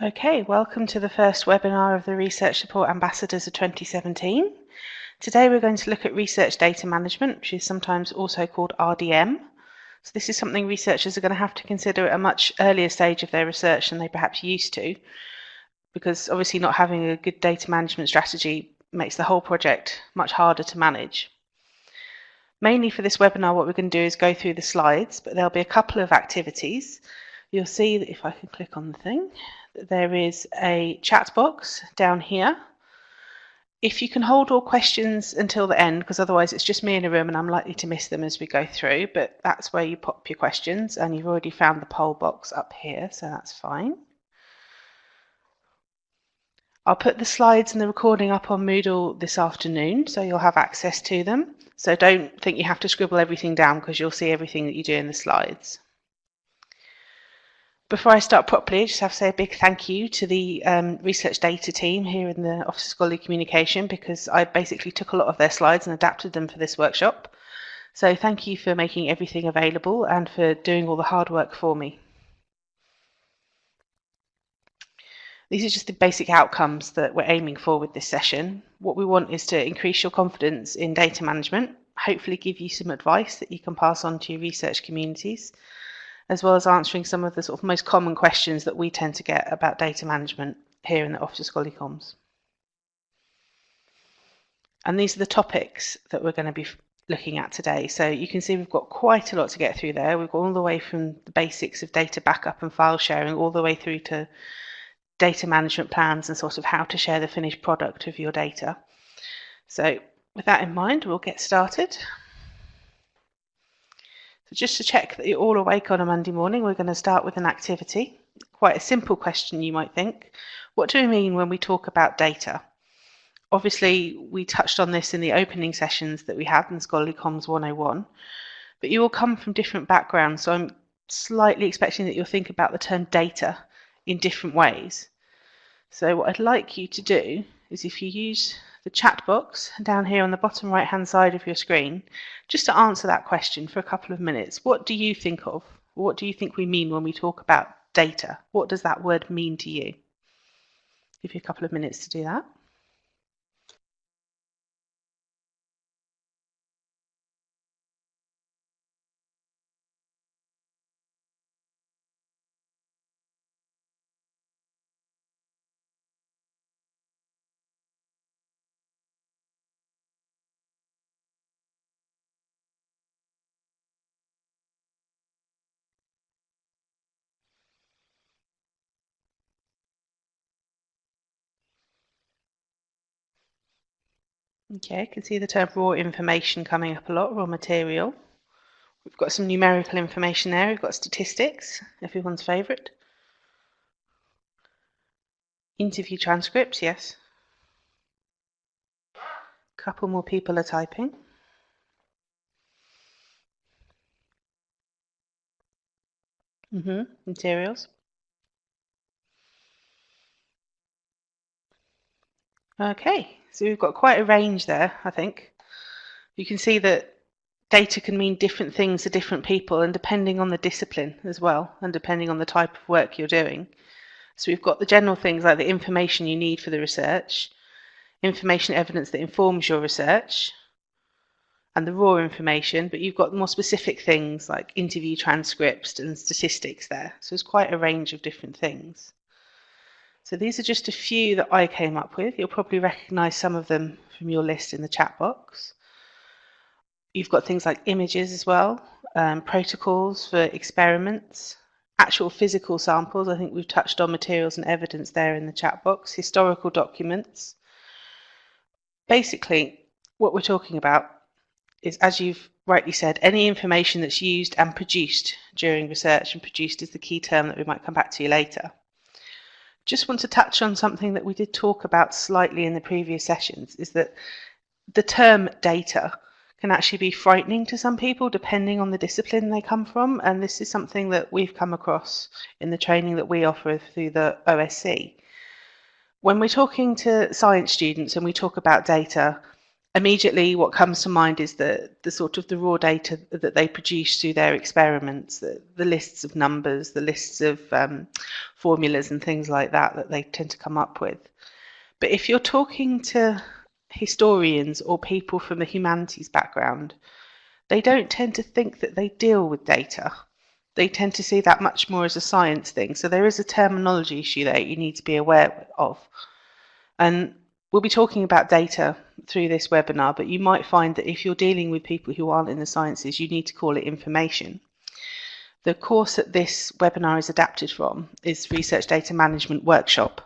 Okay, welcome to the first webinar of the Research Support Ambassadors of 2017. Today we're going to look at research data management, which is sometimes also called RDM. So this is something researchers are going to have to consider at a much earlier stage of their research than they perhaps used to, because obviously not having a good data management strategy makes the whole project much harder to manage. Mainly for this webinar, what we're going to do is go through the slides, but there'll be a couple of activities. You'll see that if I can click on the thing, there is a chat box down here. If you can hold all questions until the end, because otherwise it's just me in a room and I'm likely to miss them as we go through, but that's where you pop your questions, and you've already found the poll box up here, so that's fine. I'll put the slides and the recording up on Moodle this afternoon, so you'll have access to them. So don't think you have to scribble everything down, because you'll see everything that you do in the slides. Before I start properly, I just have to say a big thank you to the research data team here in the Office of Scholarly Communication, because I basically took a lot of their slides and adapted them for this workshop. So thank you for making everything available and for doing all the hard work for me. These are just the basic outcomes that we're aiming for with this session. What we want is to increase your confidence in data management, hopefully give you some advice that you can pass on to your research communities, as well as answering some of the sort of most common questions that we tend to get about data management here in the Office of Scholarly Comms. And these are the topics that we're going to be looking at today. So you can see we've got quite a lot to get through there. We've got all the way from the basics of data backup and file sharing, all the way through to data management plans and sort of how to share the finished product of your data. So with that in mind, we'll get started. So just to check that you're all awake on a Monday morning, we're going to start with an activity. Quite a simple question, you might think. What do we mean when we talk about data? Obviously, we touched on this in the opening sessions that we had in Scholarly Comms 101, but you all come from different backgrounds, so I'm slightly expecting that you'll think about the term data in different ways. So what I'd like you to do is, if you use the chat box down here on the bottom right hand side of your screen, just to answer that question for a couple of minutes. What do you think of? What do you think we mean when we talk about data? What does that word mean to you? Give you a couple of minutes to do that. Okay, I can see the term raw information coming up a lot, raw material. We've got some numerical information there. We've got statistics, everyone's favourite. Interview transcripts, yes. A couple more people are typing. Materials. Okay, so we've got quite a range there, I think. You can see that data can mean different things to different people, and depending on the discipline as well, and depending on the type of work you're doing. So we've got the general things like the information you need for the research, information evidence that informs your research, and the raw information, but you've got more specific things like interview transcripts and statistics there. So it's quite a range of different things. So these are just a few that I came up with. You'll probably recognise some of them from your list in the chat box. You've got things like images as well, protocols for experiments, actual physical samples. I think we've touched on materials and evidence there in the chat box, historical documents. Basically, what we're talking about is, as you've rightly said, any information that's used and produced during research, and produced is the key term that we might come back to later. Just want to touch on something that we did talk about slightly in the previous sessions, is that the term data can actually be frightening to some people depending on the discipline they come from, and this is something that we've come across in the training that we offer through the OSC. When we're talking to science students and we talk about data, immediately what comes to mind is the sort of the raw data that they produce through their experiments, the lists of numbers, the lists of formulas and things like that they tend to come up with. But if you're talking to historians or people from the humanities background, they don't tend to think that they deal with data. They tend to see that much more as a science thing. So there is a terminology issue there you need to be aware of. And we'll be talking about data through this webinar, but you might find that if you're dealing with people who aren't in the sciences, you need to call it information. The course that this webinar is adapted from is Research Data Management Workshop.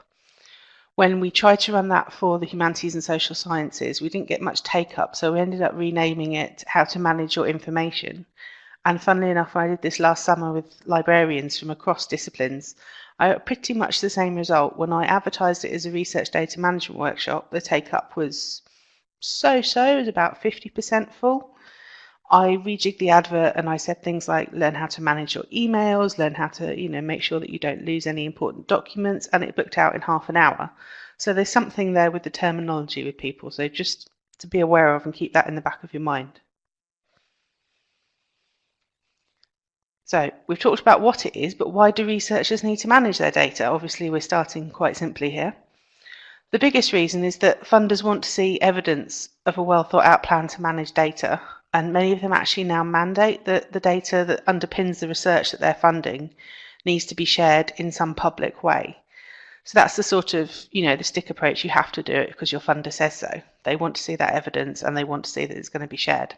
When we tried to run that for the humanities and social sciences, we didn't get much take up, so we ended up renaming it How to Manage Your Information. And funnily enough, I did this last summer with librarians from across disciplines. I got pretty much the same result. When I advertised it as a research data management workshop, the take up was so-so, it was about 50% full. I rejigged the advert and I said things like learn how to manage your emails, learn how to, make sure that you don't lose any important documents, and it booked out in half an hour. So there's something there with the terminology with people. So just to be aware of and keep that in the back of your mind. So we've talked about what it is, but why do researchers need to manage their data? Obviously, we're starting quite simply here. The biggest reason is that funders want to see evidence of a well thought out plan to manage data, and many of them actually now mandate that the data that underpins the research that they're funding needs to be shared in some public way. So that's the sort of, the stick approach. You have to do it because your funder says so. They want to see that evidence and they want to see that it's going to be shared.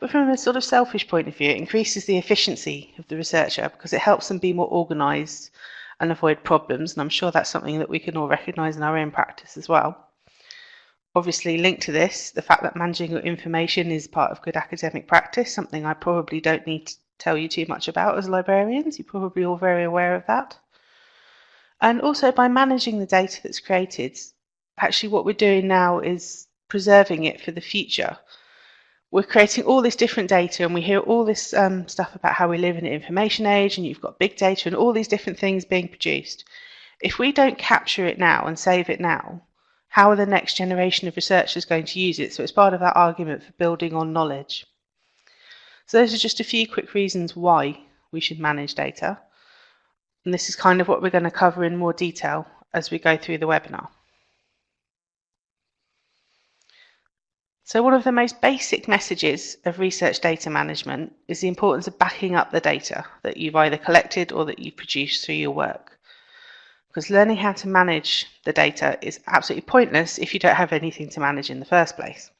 But from a sort of selfish point of view, it increases the efficiency of the researcher because it helps them be more organised and avoid problems. And I'm sure that's something that we can all recognise in our own practice as well. Obviously, linked to this, the fact that managing your information is part of good academic practice, something I probably don't need to tell you too much about as librarians. You're probably all very aware of that. And also by managing the data that's created, actually what we're doing now is preserving it for the future. We're creating all this different data and we hear all this stuff about how we live in an information age and you've got big data and all these different things being produced. If we don't capture it now and save it now, how are the next generation of researchers going to use it? So it's part of that argument for building on knowledge. So those are just a few quick reasons why we should manage data. And this is kind of what we're going to cover in more detail as we go through the webinar. So one of the most basic messages of research data management is the importance of backing up the data that you've either collected or that you've produced through your work. Because learning how to manage the data is absolutely pointless if you don't have anything to manage in the first place.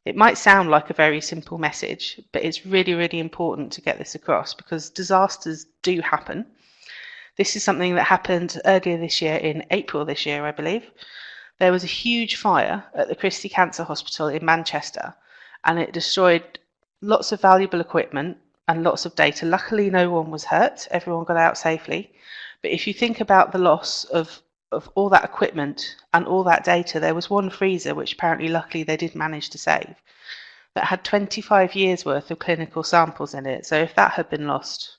It might sound like a very simple message, but it's really, really important to get this across because disasters do happen. This is something that happened earlier this year, in April this year, I believe. There was a huge fire at the Christie Cancer Hospital in Manchester, and it destroyed lots of valuable equipment and lots of data. Luckily, no one was hurt. Everyone got out safely. But if you think about the loss of all that equipment and all that data, there was one freezer, which apparently luckily they did manage to save, that had 25 years worth of clinical samples in it. So if that had been lost,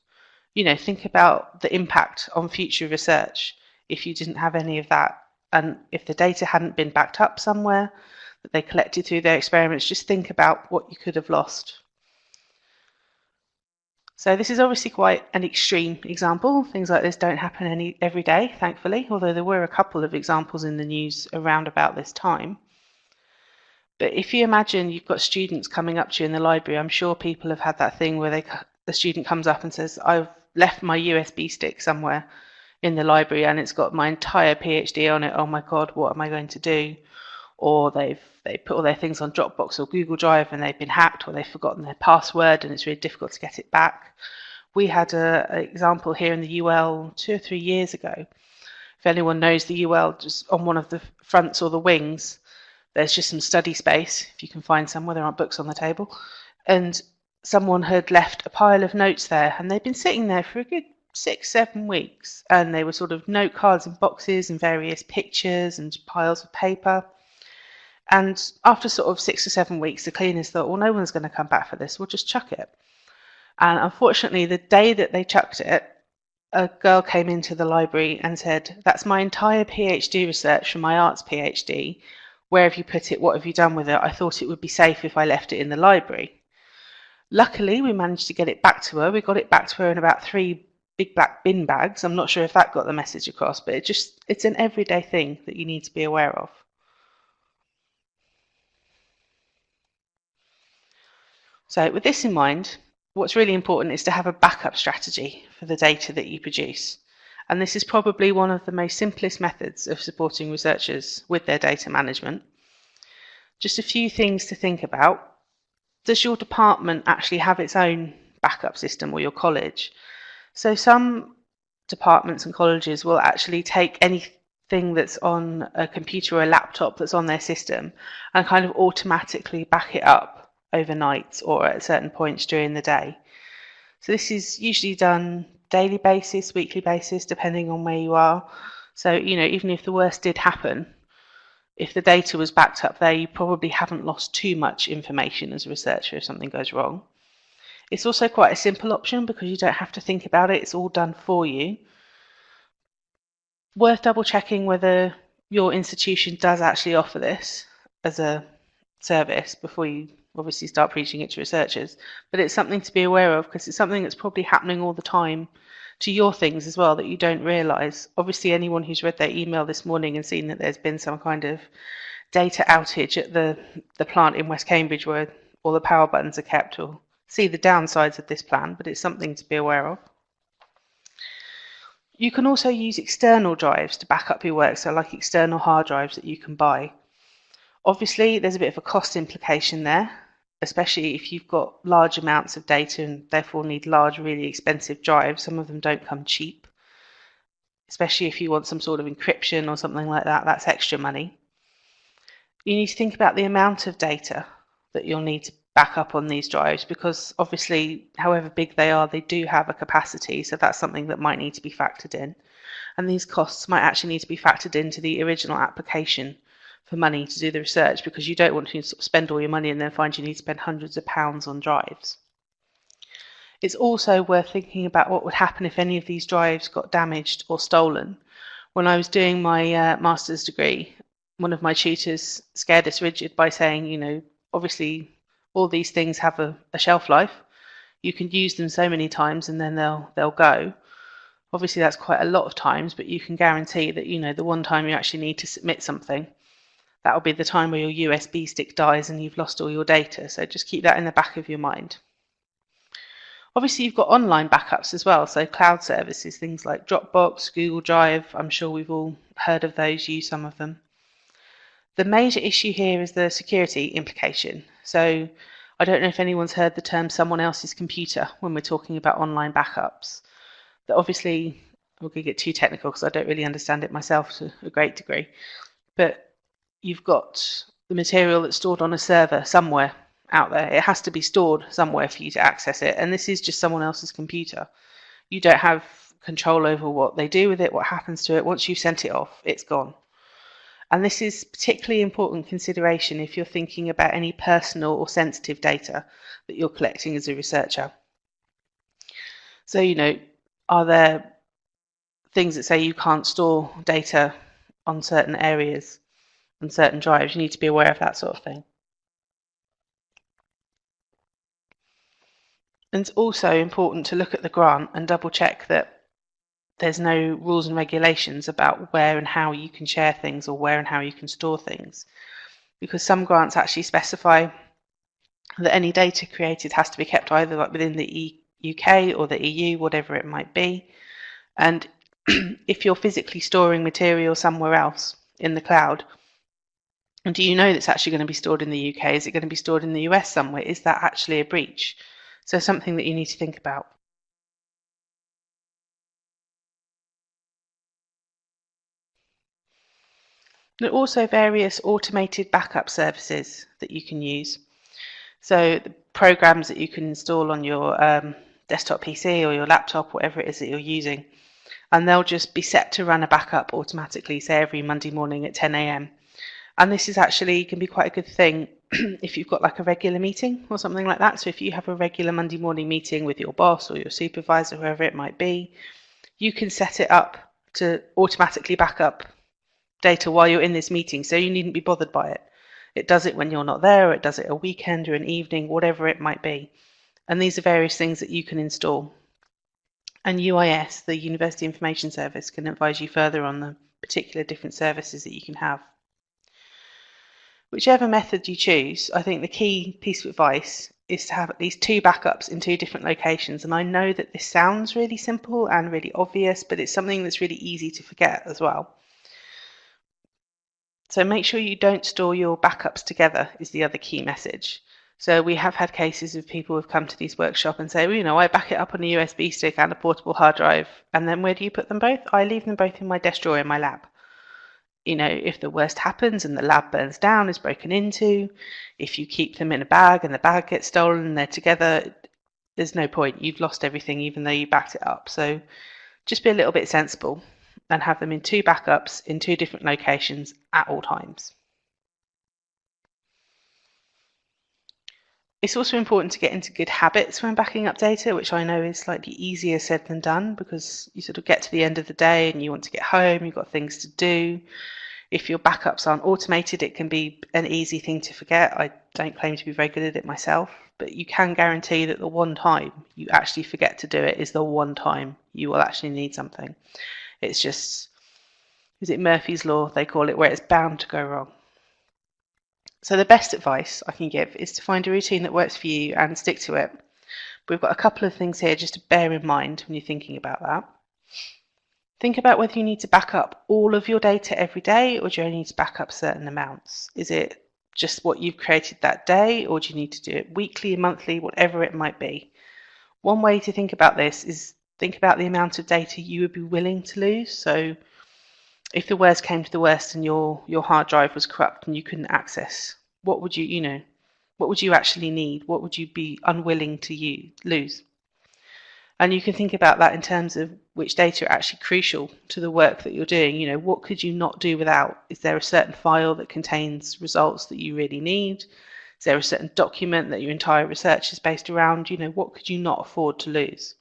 think about the impact on future research if you didn't have any of that. And if the data hadn't been backed up somewhere that they collected through their experiments, just think about what you could have lost. So this is obviously quite an extreme example. Things like this don't happen every day, thankfully, although there were a couple of examples in the news around about this time. But if you imagine you've got students coming up to you in the library, I'm sure people have had that thing where the student comes up and says, I've left my USB stick somewhere in the library and it's got my entire PhD on it. Oh my God, what am I going to do? Or they put all their things on Dropbox or Google Drive and they've been hacked, or they've forgotten their password and it's really difficult to get it back. We had an example here in the UL 2 or 3 years ago. If anyone knows the UL, just on one of the fronts or the wings, there's just some study space, if you can find somewhere. There aren't books on the table. And someone had left a pile of notes there and they'd been sitting there for a good 6-7 weeks, and they were sort of note cards and boxes and various pictures and piles of paper. And after sort of 6 or 7 weeks, the cleaners thought, well, no one's going to come back for this, we'll just chuck it. And unfortunately, the day that they chucked it, a girl came into the library and said, that's my entire PhD research from my arts PhD. where have you put it, what have you done with it? I thought it would be safe if I left it in the library. Luckily, we managed to get it back to her. We got it back to her in about 3 big black bin bags. I'm not sure if that got the message across, but it's an everyday thing that you need to be aware of. So with this in mind, what's really important is to have a backup strategy for the data that you produce. And this is probably one of the most simplest methods of supporting researchers with their data management. Just a few things to think about. Does your department actually have its own backup system, or your college? So some departments and colleges will actually take anything that's on a computer or a laptop that's on their system and kind of automatically back it up overnight or at certain points during the day. So this is usually done daily basis, weekly basis, depending on where you are. So, even if the worst did happen, if the data was backed up there, you probably haven't lost too much information as a researcher if something goes wrong. It's also quite a simple option because you don't have to think about it. It's all done for you. Worth double checking whether your institution does actually offer this as a service before you obviously start preaching it to researchers. But it's something to be aware of because it's something that's probably happening all the time to your things as well that you don't realise. Obviously, anyone who's read their email this morning and seen that there's been some kind of data outage at the plant in West Cambridge where all the power buttons are kept, will see the downsides of this plan, but it's something to be aware of. You can also use external drives to back up your work, so like external hard drives that you can buy. Obviously, there's a bit of a cost implication there, especially if you've got large amounts of data and therefore need large, really expensive drives. Some of them don't come cheap, especially if you want some sort of encryption or something like that. That's extra money. You need to think about the amount of data that you'll need to back up on these drives because obviously, however big they are, they do have a capacity. So that's something that might need to be factored in. And these costs might actually need to be factored into the original application for money to do the research because you don't want to sort of spend all your money and then find you need to spend hundreds of pounds on drives. It's also worth thinking about what would happen if any of these drives got damaged or stolen. When I was doing my master's degree, one of my tutors scared us rigid by saying, obviously all these things have a shelf life. You can use them so many times and then they'll go. Obviously that's quite a lot of times, but you can guarantee that, the one time you actually need to submit something, that'll be the time where your USB stick dies and you've lost all your data. So just keep that in the back of your mind. Obviously, you've got online backups as well. So cloud services, things like Dropbox, Google Drive. I'm sure we've all heard of those, used some of them. The major issue here is the security implication. So I don't know if anyone's heard the term someone else's computer when we're talking about online backups. That obviously, I'm going to get too technical because I don't really understand it myself to a great degree. But you've got the material that's stored on a server somewhere out there. It has to be stored somewhere for you to access it. And this is just someone else's computer. You don't have control over what they do with it, what happens to it. Once you've sent it off, it's gone. And this is particularly important consideration if you're thinking about any personal or sensitive data that you're collecting as a researcher. So, are there things that say you can't store data on certain areas and certain drives? You need to be aware of that sort of thing. And it's also important to look at the grant and double check that there's no rules and regulations about where and how you can share things or where and how you can store things. Because some grants actually specify that any data created has to be kept either within the UK or the EU, whatever it might be. And if you're physically storing material somewhere else in the cloud, and do you know that's actually going to be stored in the UK? Is it going to be stored in the US somewhere? Is that actually a breach? So something that you need to think about. There are also various automated backup services that you can use. So the programs that you can install on your desktop PC or your laptop, whatever it is that you're using, and they'll just be set to run a backup automatically, say every Monday morning at 10 a.m. And this is actually can be quite a good thing if you've got like a regular meeting or something like that. So if you have a regular Monday morning meeting with your boss or your supervisor, whoever it might be, you can set it up to automatically back up data while you're in this meeting, so you needn't be bothered by it. It does it when you're not there, or it does it a weekend or an evening, whatever it might be. And these are various things that you can install. And UIS, the University Information Service, can advise you further on the particular different services that you can have. Whichever method you choose, I think the key piece of advice is to have at least 2 backups in 2 different locations. And I know that this sounds really simple and really obvious, but it's something that's really easy to forget as well. So make sure you don't store your backups together is the other key message. So we have had cases of people who have come to these workshops and say, well, I back it up on a USB stick and a portable hard drive. And then where do you put them both? I leave them both in my desk drawer in my lab. If the worst happens and the lab burns down, is broken into, if you keep them in a bag and the bag gets stolen and they're together, there's no point. You've lost everything even though you backed it up. So just be a little bit sensible and have them in 2 backups in 2 different locations at all times. It's also important to get into good habits when backing up data, which I know is slightly easier said than done, because you sort of get to the end of the day and you want to get home, you've got things to do. If your backups aren't automated, it can be an easy thing to forget. I don't claim to be very good at it myself, but you can guarantee that the one time you actually forget to do it is the one time you will actually need something. It's just, is it Murphy's Law, they call it, where it's bound to go wrong. So the best advice I can give is to find a routine that works for you and stick to it. We've got a couple of things here just to bear in mind when you're thinking about that. Think about whether you need to back up all of your data every day, or do you only need to back up certain amounts? Is it just what you've created that day, or do you need to do it weekly, monthly, whatever it might be? One way to think about this is think about the amount of data you would be willing to lose. So if the worst came to the worst and your hard drive was corrupt and you couldn't access, what would what would you actually need? What would you be unwilling to lose? And you can think about that in terms of which data are actually crucial to the work that you're doing. What could you not do without? Is there a certain file that contains results that you really need? Is there a certain document that your entire research is based around? What could you not afford to lose?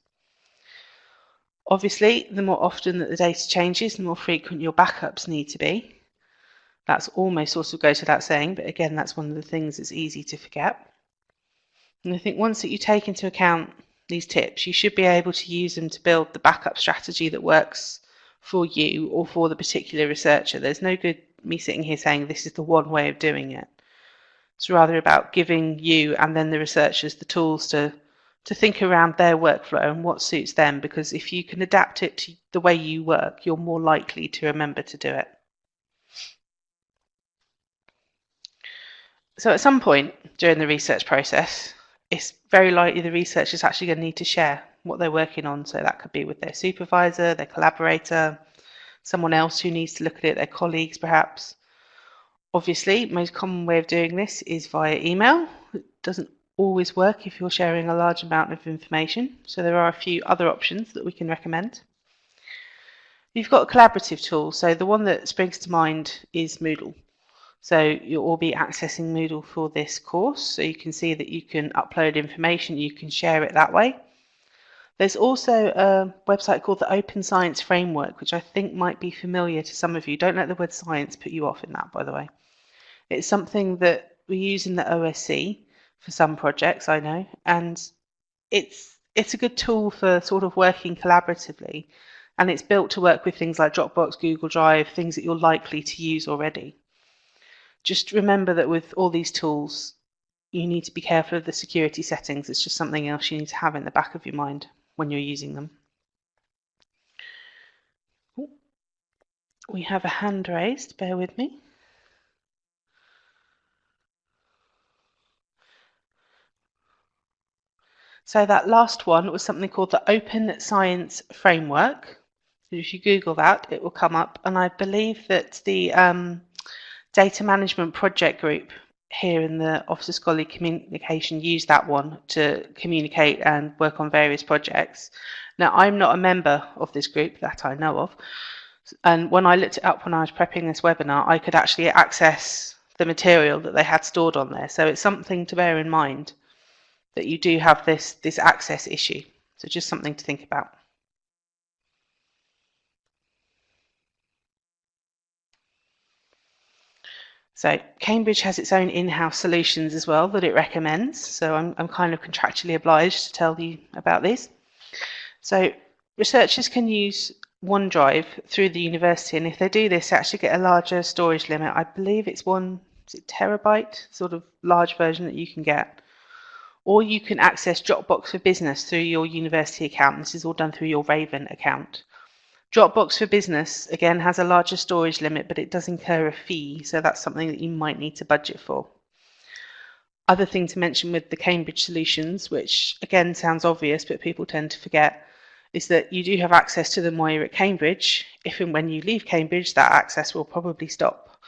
Obviously, the more often that the data changes, the more frequent your backups need to be. That's almost also goes without saying, but again, that's one of the things that's easy to forget. And I think once that you take into account these tips, you should be able to use them to build the backup strategy that works for you or for the particular researcher. There's no good me sitting here saying this is the one way of doing it. It's rather about giving you and then the researchers the tools to think around their workflow and what suits them, because if you can adapt it to the way you work, you're more likely to remember to do it. So at some point during the research process, it's very likely the researcher is actually going to need to share what they're working on. So that could be with their supervisor, their collaborator, someone else who needs to look at it, their colleagues perhaps. Obviously, the most common way of doing this is via email. It doesn't always work if you're sharing a large amount of information, so there are a few other options that we can recommend. You've got a collaborative tool, so the one that springs to mind is Moodle. So you'll all be accessing Moodle for this course, so you can see that you can upload information, you can share it that way. There's also a website called the Open Science Framework, which I think might be familiar to some of you. Don't let the word science put you off in that, by the way. It's something that we use in the OSC for some projects, I know, and it's a good tool for sort of working collaboratively, and it's built to work with things like Dropbox, Google Drive, things that you're likely to use already. Just remember that with all these tools, you need to be careful of the security settings. It's just something else you need to have in the back of your mind when you're using them. We have a hand raised, bear with me. So that last one was something called the Open Science Framework. If you Google that, it will come up. And I believe that the data management project group here in the Office of Scholarly Communication use that one to communicate and work on various projects. Now, I'm not a member of this group that I know of. And when I looked it up when I was prepping this webinar, I could actually access the material that they had stored on there. So it's something to bear in mind that you do have this access issue. So just something to think about. So Cambridge has its own in-house solutions as well that it recommends. So I'm kind of contractually obliged to tell you about these. So researchers can use OneDrive through the university, and if they do this, they actually get a larger storage limit. I believe it's is it terabyte, sort of large version that you can get. Or you can access Dropbox for Business through your university account. This is all done through your Raven account. Dropbox for Business, again, has a larger storage limit, but it does incur a fee, so that's something that you might need to budget for. Other thing to mention with the Cambridge solutions, which again sounds obvious, but people tend to forget, is that you do have access to them while you're at Cambridge. If and when you leave Cambridge, that access will probably stop.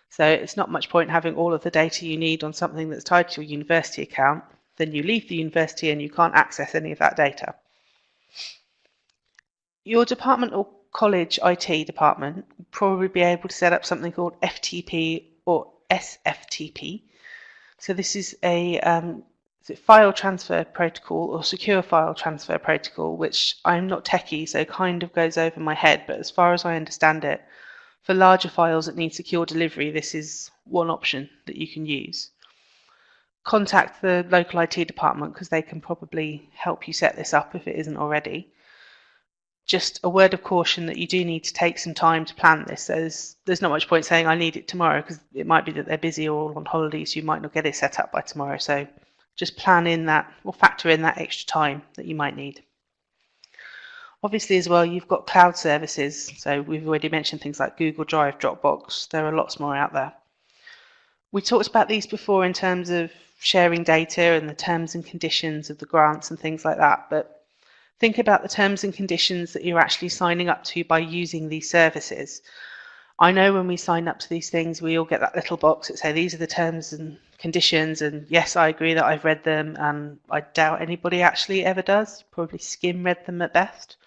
So it's not much point having all of the data you need on something that's tied to your university account. Then you leave the university and you can't access any of that data. Your department or college IT department will probably be able to set up something called FTP or SFTP. So this is a file transfer protocol or secure file transfer protocol, which I'm not techie, so kind of goes over my head, but as far as I understand it, for larger files that need secure delivery, this is one option that you can use. Contact the local IT department because they can probably help you set this up if it isn't already. Just a word of caution that you do need to take some time to plan this. There's not much point saying I need it tomorrow because it might be that they're busy or on holiday, so you might not get it set up by tomorrow. So just plan in that or factor in that extra time that you might need. Obviously as well, you've got cloud services. So we've already mentioned things like Google Drive, Dropbox. There are lots more out there. We talked about these before in terms of sharing data and the terms and conditions of the grants and things like that, but think about the terms and conditions that you're actually signing up to by using these services. I know when we sign up to these things, we all get that little box that say these are the terms and conditions, and yes, I agree that I've read them, and I doubt anybody actually ever does, probably skim read them at best.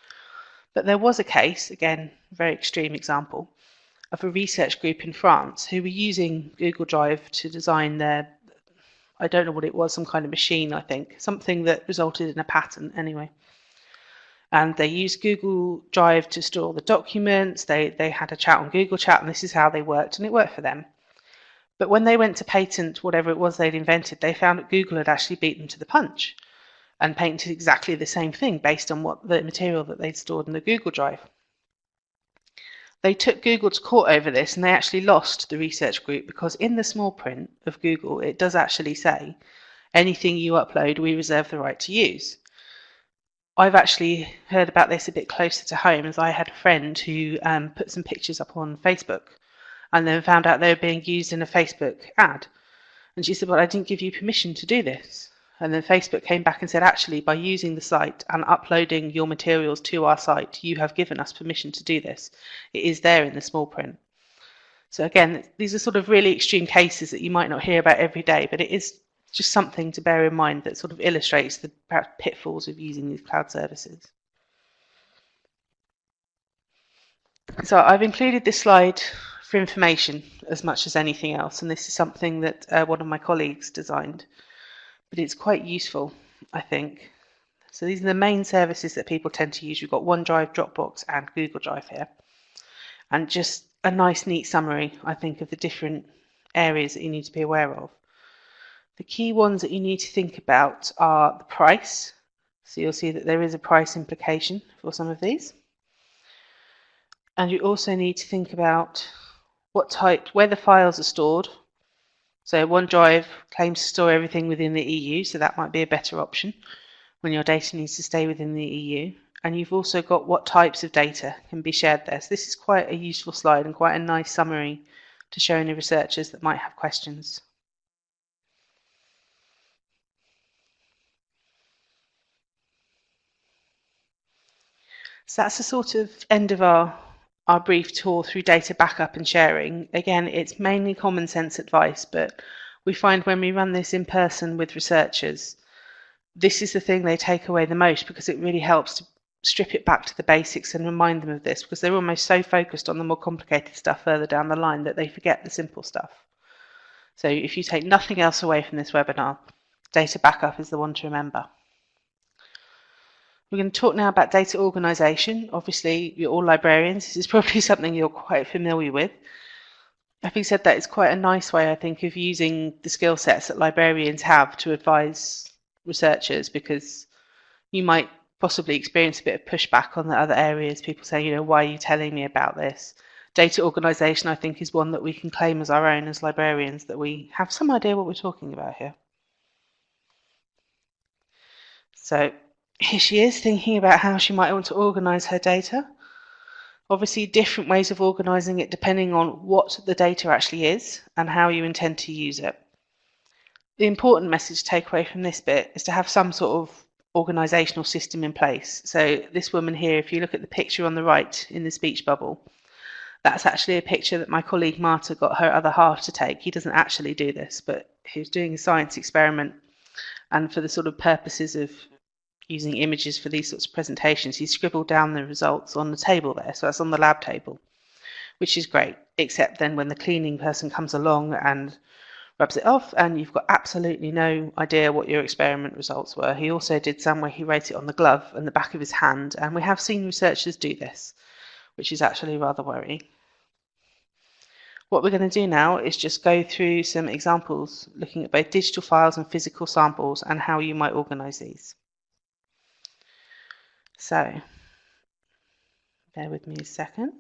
But there was a case, again, very extreme example, of a research group in France who were using Google Drive to design their, I don't know what it was, some kind of machine, I think, something that resulted in a patent anyway. And they used Google Drive to store the documents. They had a chat on Google Chat, and this is how they worked, and it worked for them. But when they went to patent whatever it was they'd invented, they found that Google had actually beat them to the punch and patented exactly the same thing based on what the material that they'd stored in the Google Drive. They took Google to court over this, and they actually lost the research group because in the small print of Google, it does actually say, anything you upload, we reserve the right to use. I've actually heard about this a bit closer to home, as I had a friend who put some pictures up on Facebook and then found out they were being used in a Facebook ad. And she said, well, I didn't give you permission to do this. And then Facebook came back and said, actually, by using the site and uploading your materials to our site, you have given us permission to do this. It is there in the small print. So again, these are sort of really extreme cases that you might not hear about every day, but it is just something to bear in mind that sort of illustrates the perhaps pitfalls of using these cloud services. So I've included this slide for information as much as anything else, and this is something that one of my colleagues designed, but it's quite useful, I think. So these are the main services that people tend to use. We've got OneDrive, Dropbox, and Google Drive here, and just a nice, neat summary, I think, of the different areas that you need to be aware of. The key ones that you need to think about are the price. So you'll see that there is a price implication for some of these. And you also need to think about where the files are stored. So OneDrive claims to store everything within the EU, so that might be a better option when your data needs to stay within the EU. And you've also got what types of data can be shared there. So this is quite a useful slide and quite a nice summary to show any researchers that might have questions. So that's the sort of end of our brief tour through data backup and sharing. Again, it's mainly common sense advice, but we find when we run this in person with researchers, this is the thing they take away the most because it really helps to strip it back to the basics and remind them of this because they're almost so focused on the more complicated stuff further down the line that they forget the simple stuff. So if you take nothing else away from this webinar, data backup is the one to remember. We're going to talk now about data organisation. Obviously, you're all librarians. This is probably something you're quite familiar with. Having said that, it's quite a nice way, I think, of using the skill sets that librarians have to advise researchers, because you might possibly experience a bit of pushback on the other areas. People say, why are you telling me about this? Data organisation, I think, is one that we can claim as our own as librarians, that we have some idea what we're talking about here. So here she is thinking about how she might want to organise her data. Obviously, different ways of organising it depending on what the data actually is and how you intend to use it. The important message to take away from this bit is to have some sort of organisational system in place. So this woman here, if you look at the picture on the right in the speech bubble, that's actually a picture that my colleague Marta got her other half to take. He doesn't actually do this, but he was doing a science experiment, and for the sort of purposes of using images for these sorts of presentations, he scribbled down the results on the table there. So that's on the lab table, which is great, except then when the cleaning person comes along and rubs it off and you've got absolutely no idea what your experiment results were. He also did some where he wrote it on the glove and the back of his hand, and we have seen researchers do this, which is actually rather worrying. What we're going to do now is just go through some examples looking at both digital files and physical samples and how you might organise these. So, bear with me a second.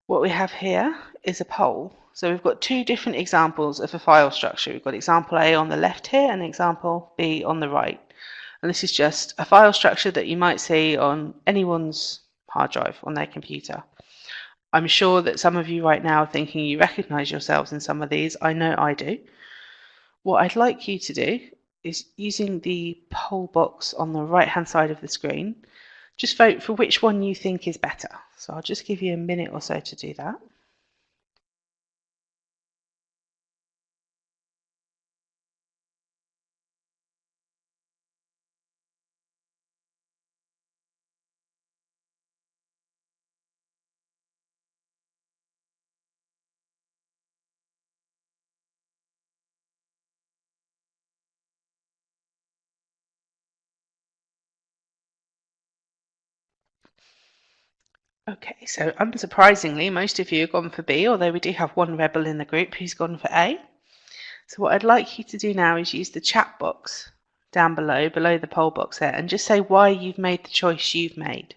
What we have here is a poll. So we've got two different examples of a file structure. We've got example A on the left here and example B on the right. And this is just a file structure that you might see on anyone's hard drive on their computer. I'm sure that some of you right now are thinking you recognise yourselves in some of these. I know I do. What I'd like you to do is, using the poll box on the right hand side of the screen, just vote for which one you think is better. So I'll just give you a minute or so to do that. Okay, so unsurprisingly, most of you have gone for B, although we do have one rebel in the group who's gone for A. So what I'd like you to do now is use the chat box down below the poll box there, and just say why you've made the choice you've made.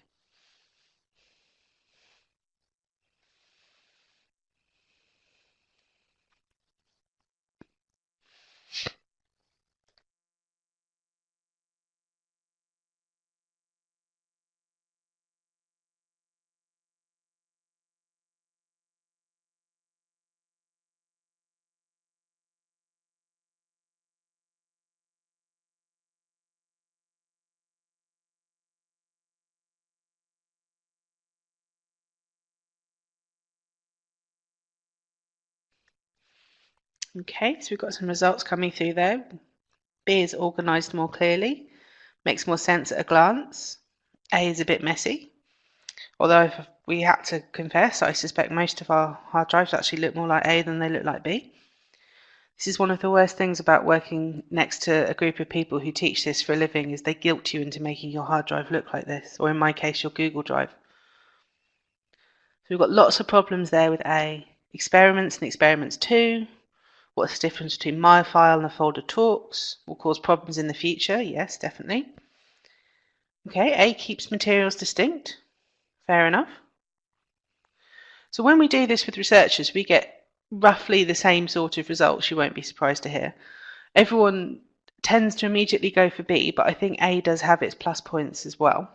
Okay, so we've got some results coming through there. B is organised more clearly, makes more sense at a glance. A is a bit messy, although if we had to confess, I suspect most of our hard drives actually look more like A than they look like B. This is one of the worst things about working next to a group of people who teach this for a living, is they guilt you into making your hard drive look like this, or in my case, your Google Drive. So we've got lots of problems there with A. Experiments and experiments 2. What's the difference between my file and a folder talks? Will cause problems in the future. Yes, definitely. Okay, A keeps materials distinct. Fair enough. So when we do this with researchers, we get roughly the same sort of results, you won't be surprised to hear. Everyone tends to immediately go for B, but I think A does have its plus points as well.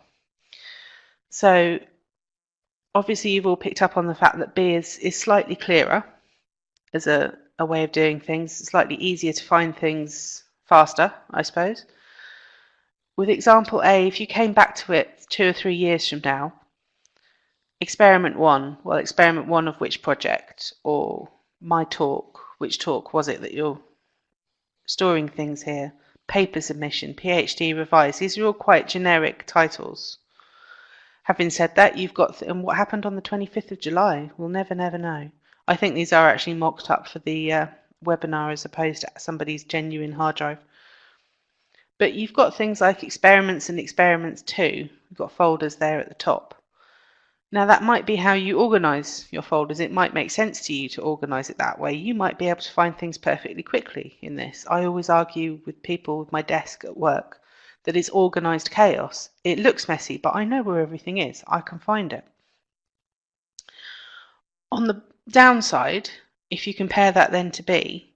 So obviously you've all picked up on the fact that B is slightly clearer as a way of doing things, slightly easier to find things faster, I suppose. With example A, if you came back to it 2 or 3 years from now, experiment 1, well, experiment 1 of which project? Or my talk, which talk was it that you're storing things here? Paper submission, PhD revised, these are all quite generic titles. Having said that, you've got, and what happened on the 25th of July? We'll never know. I think these are actually mocked up for the webinar as opposed to somebody's genuine hard drive. But you've got things like experiments and experiments 2. You've got folders there at the top. Now that might be how you organise your folders. It might make sense to you to organise it that way. You might be able to find things perfectly quickly in this. I always argue with people with my desk at work that it's organised chaos. It looks messy, but I know where everything is. I can find it. On the downside, if you compare that then to B,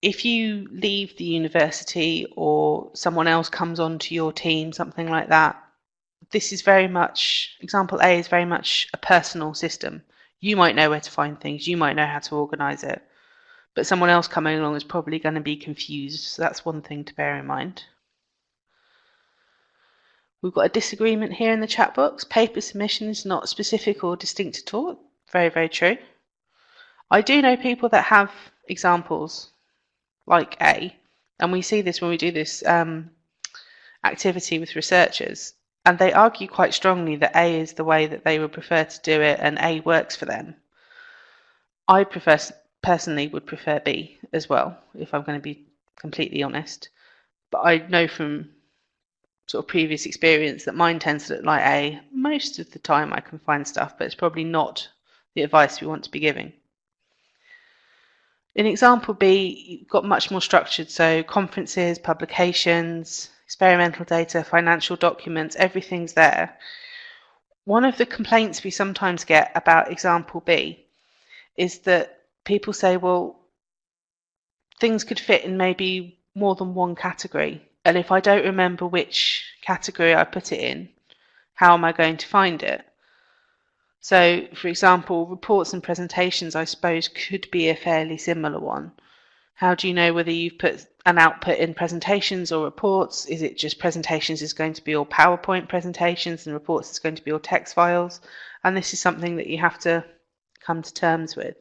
if you leave the university or someone else comes onto your team, something like that, this is very much, example A is very much a personal system. You might know where to find things, you might know how to organise it, but someone else coming along is probably going to be confused, so that's one thing to bear in mind. We've got a disagreement here in the chat box. Paper submission is not specific or distinct at all. Very, very true. I do know people that have examples like A, and we see this when we do this activity with researchers, and they argue quite strongly that A is the way that they would prefer to do it and A works for them. I personally would prefer B as well, if I'm going to be completely honest, but I know from sort of previous experience that mine tends to look like A. Most of the time I can find stuff, but it's probably not the advice we want to be giving. In example B, you've got much more structured, so conferences, publications, experimental data, financial documents, everything's there. One of the complaints we sometimes get about example B is that people say, well, things could fit in maybe more than one category, and if I don't remember which category I put it in, how am I going to find it? So, for example, reports and presentations, I suppose, could be a fairly similar one. How do you know whether you've put an output in presentations or reports? Is it just presentations is going to be all PowerPoint presentations and reports is going to be all text files? And this is something that you have to come to terms with.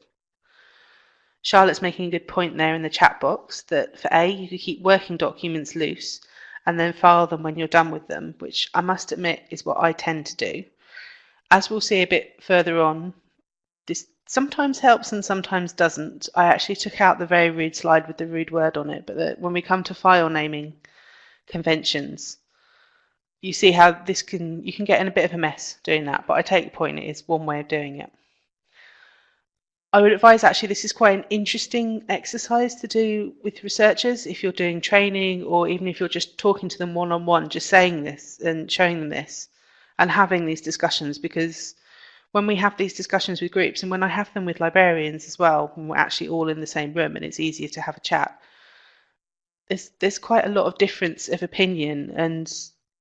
Charlotte's making a good point there in the chat box that for A, you could keep working documents loose and then file them when you're done with them, which I must admit is what I tend to do. As we'll see a bit further on, this sometimes helps and sometimes doesn't. I actually took out the very rude slide with the rude word on it, but when we come to file naming conventions, you see how you can get in a bit of a mess doing that, but I take your point, it is one way of doing it. I would advise actually this is quite an interesting exercise to do with researchers if you're doing training or even if you're just talking to them one-on-one, just saying this and showing them this and having these discussions, because when we have these discussions with groups and when I have them with librarians as well, when we're actually all in the same room and it's easier to have a chat, there's quite a lot of difference of opinion, and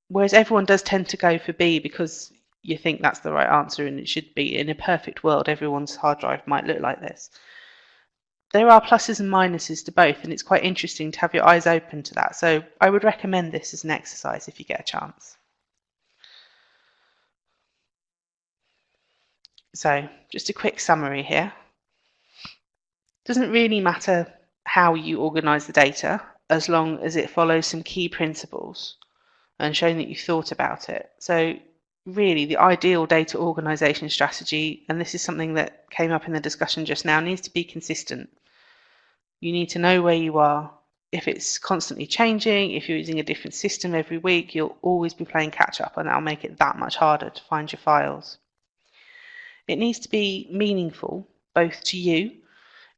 whereas everyone does tend to go for B because you think that's the right answer and it should be, in a perfect world everyone's hard drive might look like this. There are pluses and minuses to both, and it's quite interesting to have your eyes open to that. So I would recommend this as an exercise if you get a chance. So just a quick summary here. It doesn't really matter how you organise the data as long as it follows some key principles and showing that you've thought about it. So really the ideal data organisation strategy, and this is something that came up in the discussion just now, needs to be consistent. You need to know where you are. If it's constantly changing, if you're using a different system every week, you'll always be playing catch up, and that'll make it that much harder to find your files. It needs to be meaningful, both to you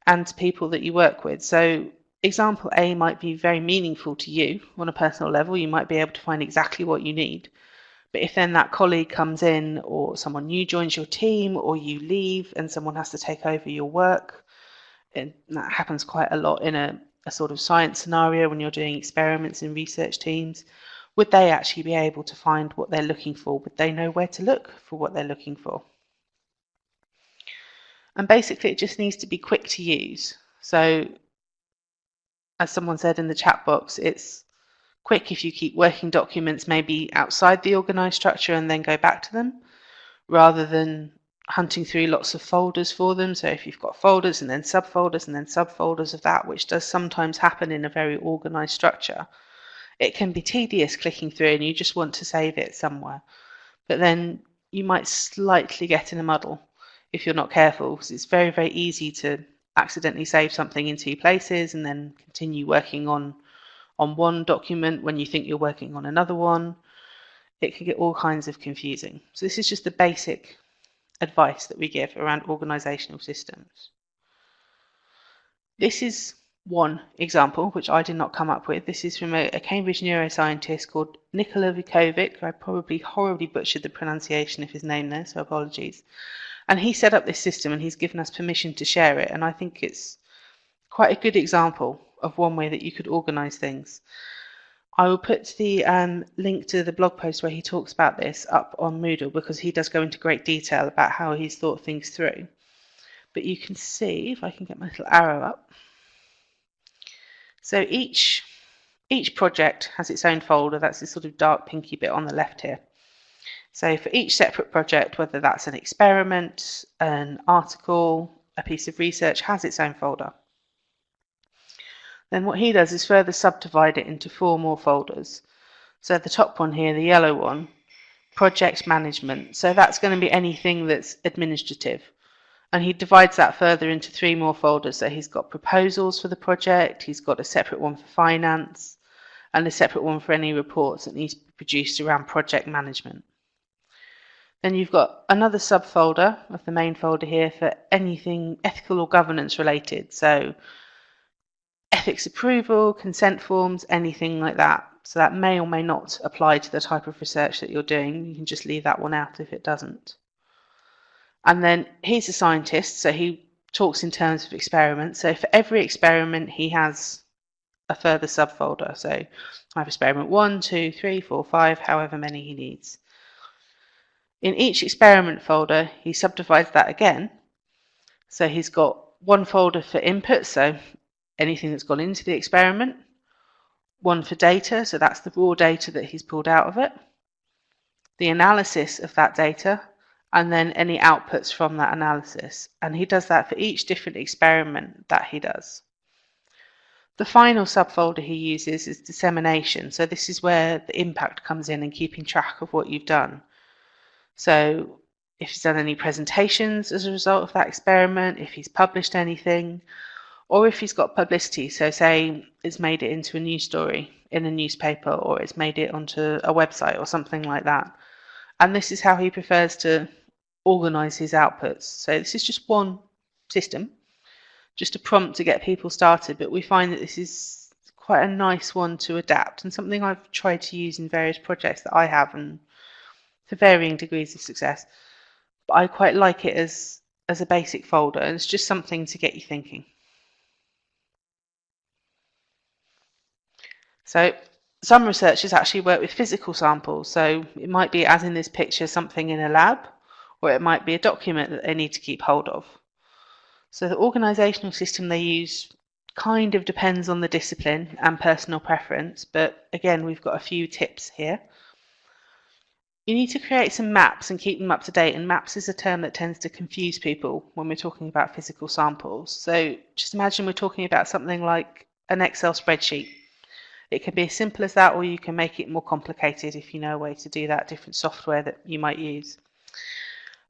and to people that you work with. So example A might be very meaningful to you on a personal level. You might be able to find exactly what you need. But if then that colleague comes in or someone new joins your team or you leave and someone has to take over your work, and that happens quite a lot in a sort of science scenario when you're doing experiments in research teams, would they actually be able to find what they're looking for? Would they know where to look for what they're looking for? And basically it just needs to be quick to use. So as someone said in the chat box, it's quick if you keep working documents maybe outside the organised structure and then go back to them, rather than hunting through lots of folders for them. So if you've got folders and then subfolders and then subfolders of that, which does sometimes happen in a very organised structure, it can be tedious clicking through and you just want to save it somewhere. But then you might slightly get in a muddle if you're not careful, because it's very, very easy to accidentally save something in two places and then continue working on one document when you think you're working on another one. it can get all kinds of confusing. So this is just the basic advice that we give around organisational systems. This is one example, which I did not come up with. This is from a Cambridge neuroscientist called Nikola Vukovic. I probably horribly butchered the pronunciation of his name there, so apologies. And he set up this system and he's given us permission to share it. And I think it's quite a good example of one way that you could organise things. I will put the link to the blog post where he talks about this up on Moodle, because he does go into great detail about how he's thought things through. But you can see, if I can get my little arrow up, so each project has its own folder. That's this sort of dark pinky bit on the left here. So for each separate project, whether that's an experiment, an article, a piece of research, has its own folder. Then what he does is further subdivide it into 4 more folders. So the top one here, the yellow one, project management. So that's going to be anything that's administrative. And he divides that further into 3 more folders. So he's got proposals for the project, he's got a separate one for finance, and a separate one for any reports that need to be produced around project management. Then you've got another subfolder of the main folder here for anything ethical or governance related. So ethics approval, consent forms, anything like that. So that may or may not apply to the type of research that you're doing. You can just leave that one out if it doesn't. And then he's a scientist, so he talks in terms of experiments. So for every experiment, he has a further subfolder. So I have experiment 1, 2, 3, 4, 5, however many he needs. In each experiment folder, he subdivides that again. So he's got one folder for input, so anything that's gone into the experiment, one for data, so that's the raw data that he's pulled out of it, the analysis of that data, and then any outputs from that analysis. And he does that for each different experiment that he does. The final subfolder he uses is dissemination. So this is where the impact comes in and keeping track of what you've done. So if he's done any presentations as a result of that experiment, if he's published anything, or if he's got publicity. So say it's made it into a news story in a newspaper, or it's made it onto a website or something like that. And this is how he prefers to organize his outputs. So this is just one system, just a prompt to get people started, but we find that this is quite a nice one to adapt and something I've tried to use in various projects that I have, and to varying degrees of success. But I quite like it as a basic folder, and it's just something to get you thinking. So some researchers actually work with physical samples. So it might be, as in this picture, something in a lab, or it might be a document that they need to keep hold of. So the organisational system they use kind of depends on the discipline and personal preference, but again, we've got a few tips here. You need to create some maps and keep them up to date, and maps is a term that tends to confuse people when we're talking about physical samples. So just imagine we're talking about something like an Excel spreadsheet. It can be as simple as that, or you can make it more complicated if you know a way to do that, different software that you might use.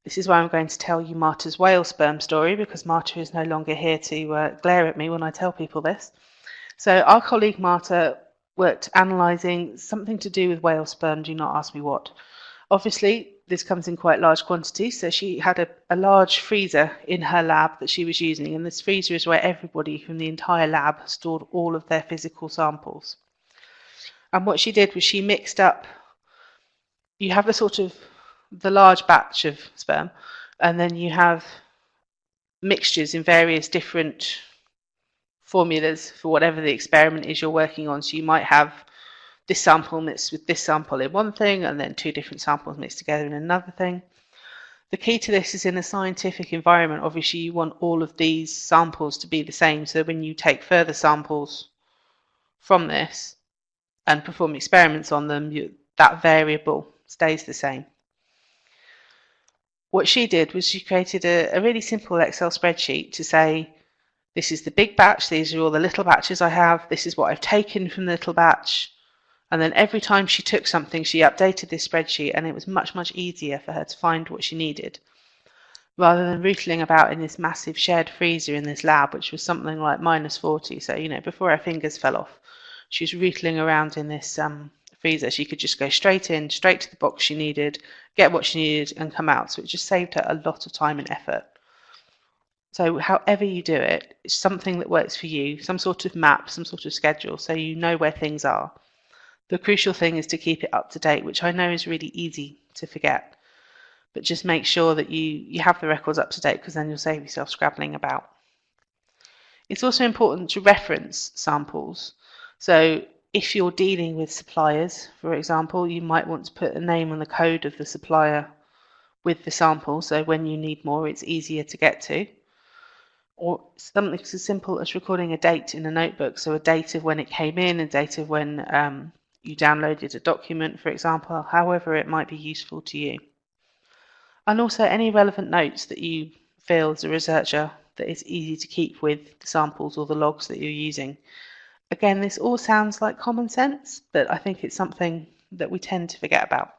This is why I'm going to tell you Marta's whale sperm story, because Marta is no longer here to glare at me when I tell people this. So our colleague Marta worked analysing something to do with whale sperm, do not ask me what. Obviously, this comes in quite large quantities, so she had a large freezer in her lab that she was using, and this freezer is where everybody from the entire lab stored all of their physical samples. And what she did was she mixed up, you have the large batch of sperm, and then you have mixtures in various different formulas for whatever the experiment is you're working on. So you might have this sample mixed with this sample in one thing, and then 2 different samples mixed together in another thing. The key to this is in a scientific environment, obviously you want all of these samples to be the same, so when you take further samples from this and perform experiments on them, that variable stays the same. What she did was she created a really simple Excel spreadsheet to say, this is the big batch, these are all the little batches I have, this is what I've taken from the little batch. And then every time she took something, she updated this spreadsheet, and it was much, much easier for her to find what she needed, rather than rootling about in this massive shared freezer in this lab, which was something like -40. So, before her fingers fell off, she was rootling around in this freezer. She could just go straight in, straight to the box she needed, get what she needed, and come out. So it just saved her a lot of time and effort. So however you do it, it's something that works for you, some sort of map, some sort of schedule, so you know where things are. The crucial thing is to keep it up to date, which I know is really easy to forget. But just make sure that you have the records up to date, because then you'll save yourself scrabbling about. It's also important to reference samples. So if you're dealing with suppliers, for example, you might want to put a name on the code of the supplier with the sample, so when you need more, it's easier to get to. Or something as simple as recording a date in a notebook, so a date of when it came in, a date of when you downloaded a document, for example, however it might be useful to you. And also any relevant notes that you feel as a researcher that is easy to keep with the samples or the logs that you're using. Again, this all sounds like common sense, but I think it's something that we tend to forget about.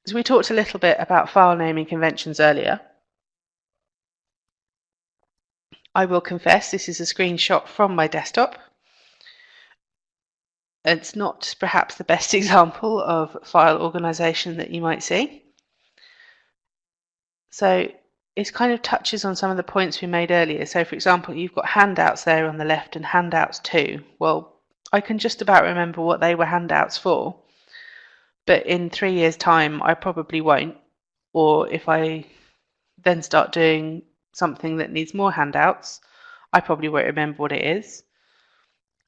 So we talked a little bit about file naming conventions earlier. I will confess this is a screenshot from my desktop. It's not perhaps the best example of file organization that you might see. So it kind of touches on some of the points we made earlier. So for example, you've got handouts there on the left and handouts too. Well, I can just about remember what they were handouts for, but in 3 years' time, I probably won't. Or if I then start doing something that needs more handouts, I probably won't remember what it is.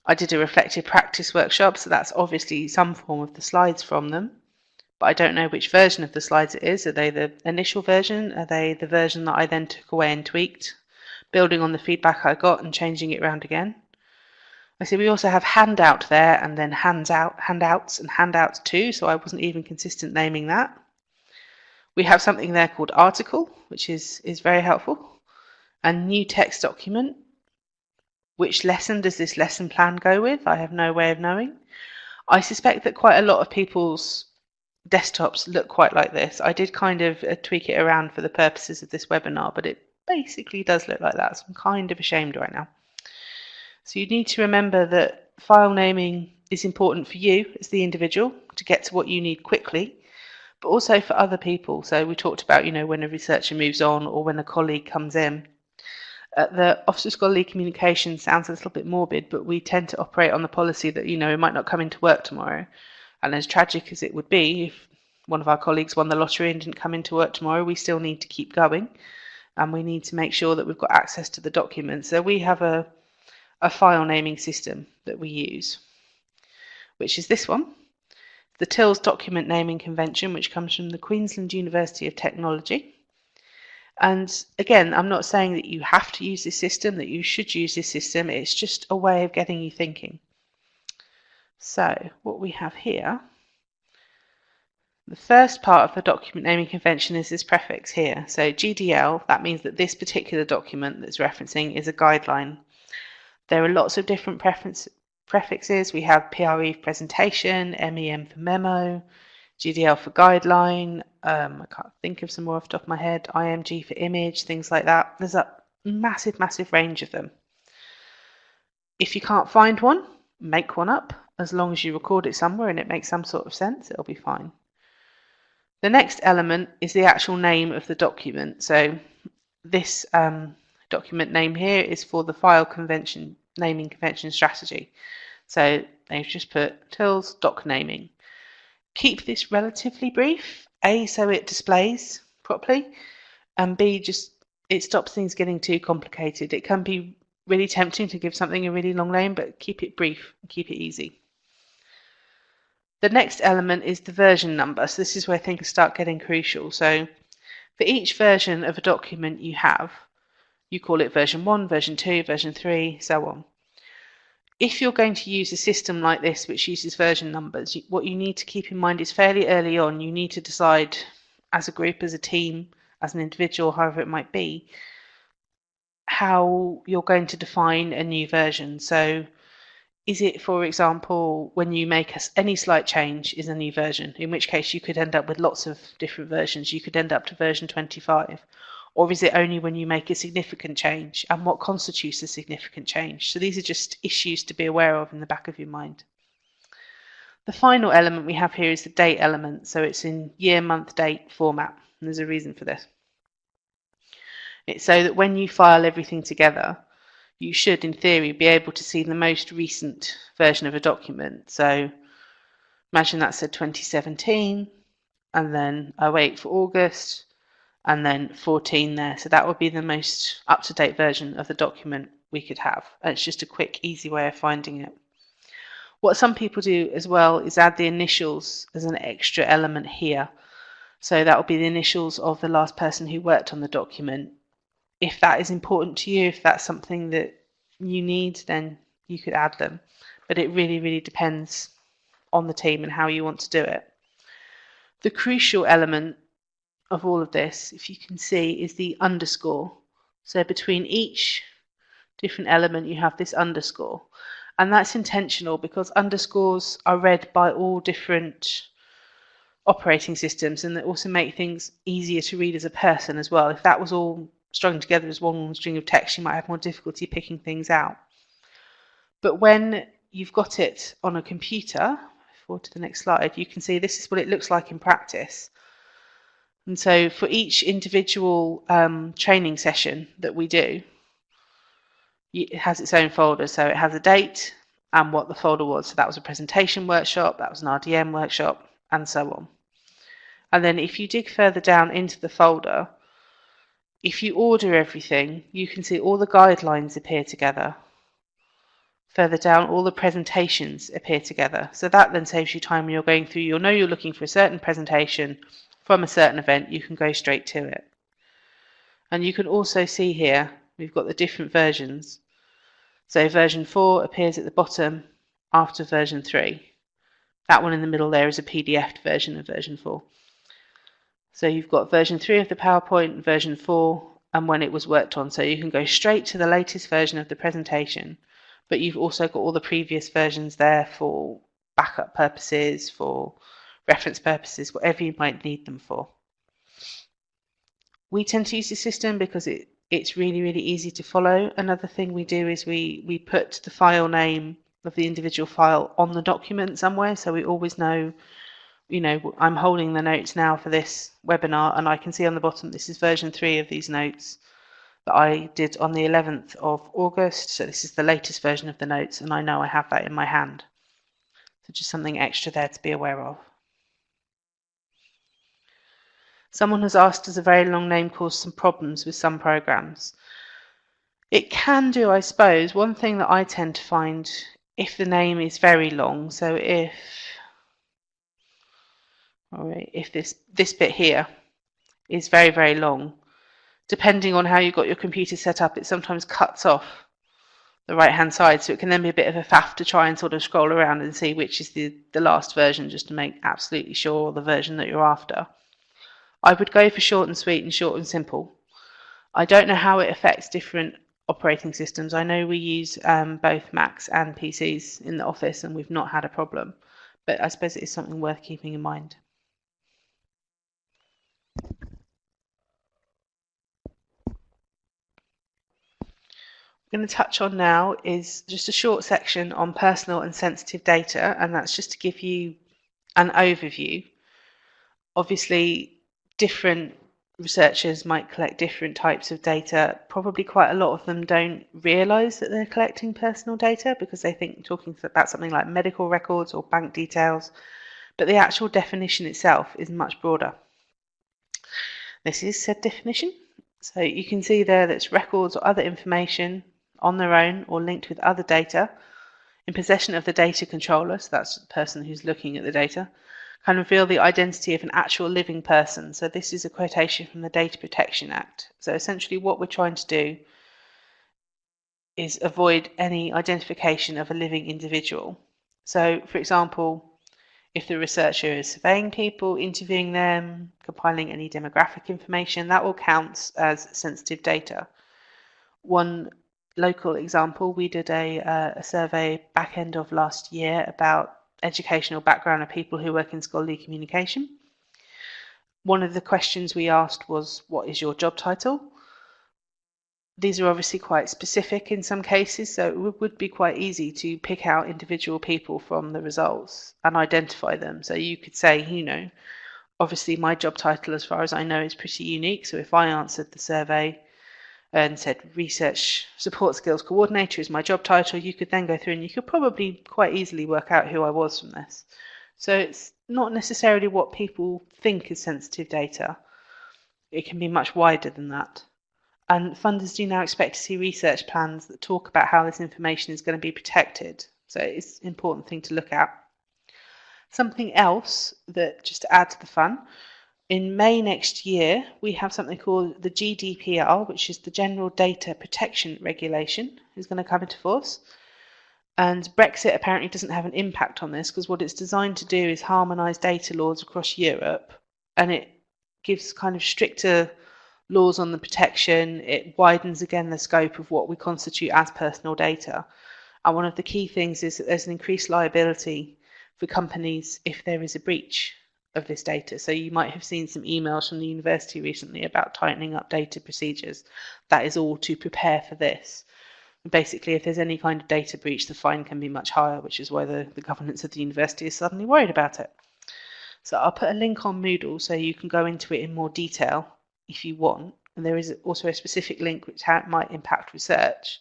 I did a reflective practice workshop, so that's obviously some form of the slides from them, but I don't know which version of the slides it is. Are they the initial version? Are they the version that I then took away and tweaked, building on the feedback I got and changing it around again? I see we also have handout there, and then handouts and handouts too, so I wasn't even consistent naming that. We have something there called article, which is very helpful. And new text document. Which lesson does this lesson plan go with? I have no way of knowing. I suspect that quite a lot of people's desktops look quite like this. I did kind of tweak it around for the purposes of this webinar, but it basically does look like that, so I'm kind of ashamed right now. So you need to remember that file naming is important for you as the individual to get to what you need quickly, but also for other people. So we talked about, when a researcher moves on or when a colleague comes in. The Office of Scholarly Communication sounds a little bit morbid, but we tend to operate on the policy that, we might not come into work tomorrow. And as tragic as it would be if one of our colleagues won the lottery and didn't come into work tomorrow, we still need to keep going. And we need to make sure that we've got access to the documents. So we have a file naming system that we use, which is this one, the TILS Document Naming Convention, which comes from the Queensland University of Technology. And again, I'm not saying that you have to use this system, that you should use this system. It's just a way of getting you thinking. So what we have here, the first part of the document naming convention is this prefix here. So GDL, that means that this particular document that's referencing is a guideline. There are lots of different prefixes. We have PRE for presentation, MEM for memo, GDL for guideline, I can't think of some more off the top of my head, IMG for image, things like that. There's a massive, massive range of them. If you can't find one, make one up. As long as you record it somewhere and it makes some sort of sense, it'll be fine. The next element is the actual name of the document. So this document name here is for the file convention, naming convention strategy. So they've just put TILS doc naming. Keep this relatively brief, A, so it displays properly, and B, just it stops things getting too complicated. It can be really tempting to give something a really long name, but keep it brief and keep it easy. The next element is the version number. So this is where things start getting crucial. So for each version of a document you have, you call it version 1, version 2, version 3, so on. If you're going to use a system like this which uses version numbers, what you need to keep in mind is fairly early on you need to decide as a group, as a team, as an individual, however it might be, how you're going to define a new version. So is it, for example, when you make any slight change is a new version, in which case you could end up with lots of different versions. You could end up to version 25. Or is it only when you make a significant change? And what constitutes a significant change? So these are just issues to be aware of in the back of your mind. The final element we have here is the date element. So it's in year, month, date format. And there's a reason for this. It's so that when you file everything together, you should, in theory, be able to see the most recent version of a document. So imagine that said 2017, and then 08 for August, and then 14 there. So that would be the most up-to-date version of the document we could have. And it's just a quick, easy way of finding it. What some people do as well is add the initials as an extra element here. So that will be the initials of the last person who worked on the document. If that is important to you, if that's something that you need, then you could add them. But it really, really depends on the team and how you want to do it. The crucial element of all of this, if you can see, is the underscore. So between each different element, you have this underscore. And that's intentional because underscores are read by all different operating systems, and they also make things easier to read as a person as well. If that was all strung together as one string of text, you might have more difficulty picking things out. But when you've got it on a computer, forward to the next slide, you can see this is what it looks like in practice. And so for each individual training session that we do, it has its own folder. So it has a date and what the folder was. So that was a presentation workshop, that was an RDM workshop, and so on. And then if you dig further down into the folder, if you order everything, you can see all the guidelines appear together. Further down, all the presentations appear together. So that then saves you time when you're going through. You'll know you're looking for a certain presentation from a certain event. You can go straight to it. And you can also see here, we've got the different versions. So version 4 appears at the bottom after version 3. That one in the middle there is a PDF version of version 4. So you've got version 3 of the PowerPoint, version 4, and when it was worked on. So you can go straight to the latest version of the presentation, but you've also got all the previous versions there for backup purposes, for reference purposes, whatever you might need them for. We tend to use this system because it's really, really easy to follow. Another thing we do is we put the file name of the individual file on the document somewhere, so we always know, you know, I'm holding the notes now for this webinar, and I can see on the bottom this is version 3 of these notes that I did on the 11th of August. So this is the latest version of the notes, and I know I have that in my hand. So just something extra there to be aware of. Someone has asked, does a very long name cause some problems with some programs? It can do, I suppose. One thing that I tend to find, if the name is very long, so if this bit here is very, very long, depending on how you've got your computer set up, it sometimes cuts off the right-hand side, so it can then be a bit of a faff to try and sort of scroll around and see which is the last version, just to make absolutely sure the version that you're after. I would go for short and sweet and short and simple. I don't know how it affects different operating systems. I know we use both Macs and PCs in the office, and we've not had a problem, but I suppose it is something worth keeping in mind. What I'm going to touch on now is just a short section on personal and sensitive data, and that's just to give you an overview. Obviously, different researchers might collect different types of data. Probably quite a lot of them don't realise that they're collecting personal data because they think talking about something like medical records or bank details, but the actual definition itself is much broader. This is said definition. So you can see there that's records or other information on their own or linked with other data in possession of the data controller, so that's the person who's looking at the data, can reveal the identity of an actual living person. So this is a quotation from the Data Protection Act. So essentially what we're trying to do is avoid any identification of a living individual. So for example, if the researcher is surveying people, interviewing them, compiling any demographic information, that all counts as sensitive data. One local example, we did a survey back end of last year about educational background of people who work in scholarly communication. One of the questions we asked was, what is your job title? These are obviously quite specific in some cases, so it would be quite easy to pick out individual people from the results and identify them. So you could say, obviously my job title, as far as I know, is pretty unique. So if I answered the survey and said Research Support Skills Coordinator is my job title, you could then go through and you could probably quite easily work out who I was from this. So it's not necessarily what people think is sensitive data. It can be much wider than that. And funders do now expect to see research plans that talk about how this information is going to be protected. So it's an important thing to look at. Something else that, just to add to the fun, in May next year, we have something called the GDPR, which is the General Data Protection Regulation, is going to come into force. And Brexit apparently doesn't have an impact on this because what it's designed to do is harmonise data laws across Europe, and it gives kind of stricter laws on the protection. It widens again the scope of what we constitute as personal data. And one of the key things is that there's an increased liability for companies if there is a breach of this data. So you might have seen some emails from the university recently about tightening up data procedures. That is all to prepare for this. Basically, if there's any kind of data breach, the fine can be much higher, which is why the governance of the university is suddenly worried about it. So I'll put a link on Moodle so you can go into it in more detail if you want. And there is also a specific link which might impact research.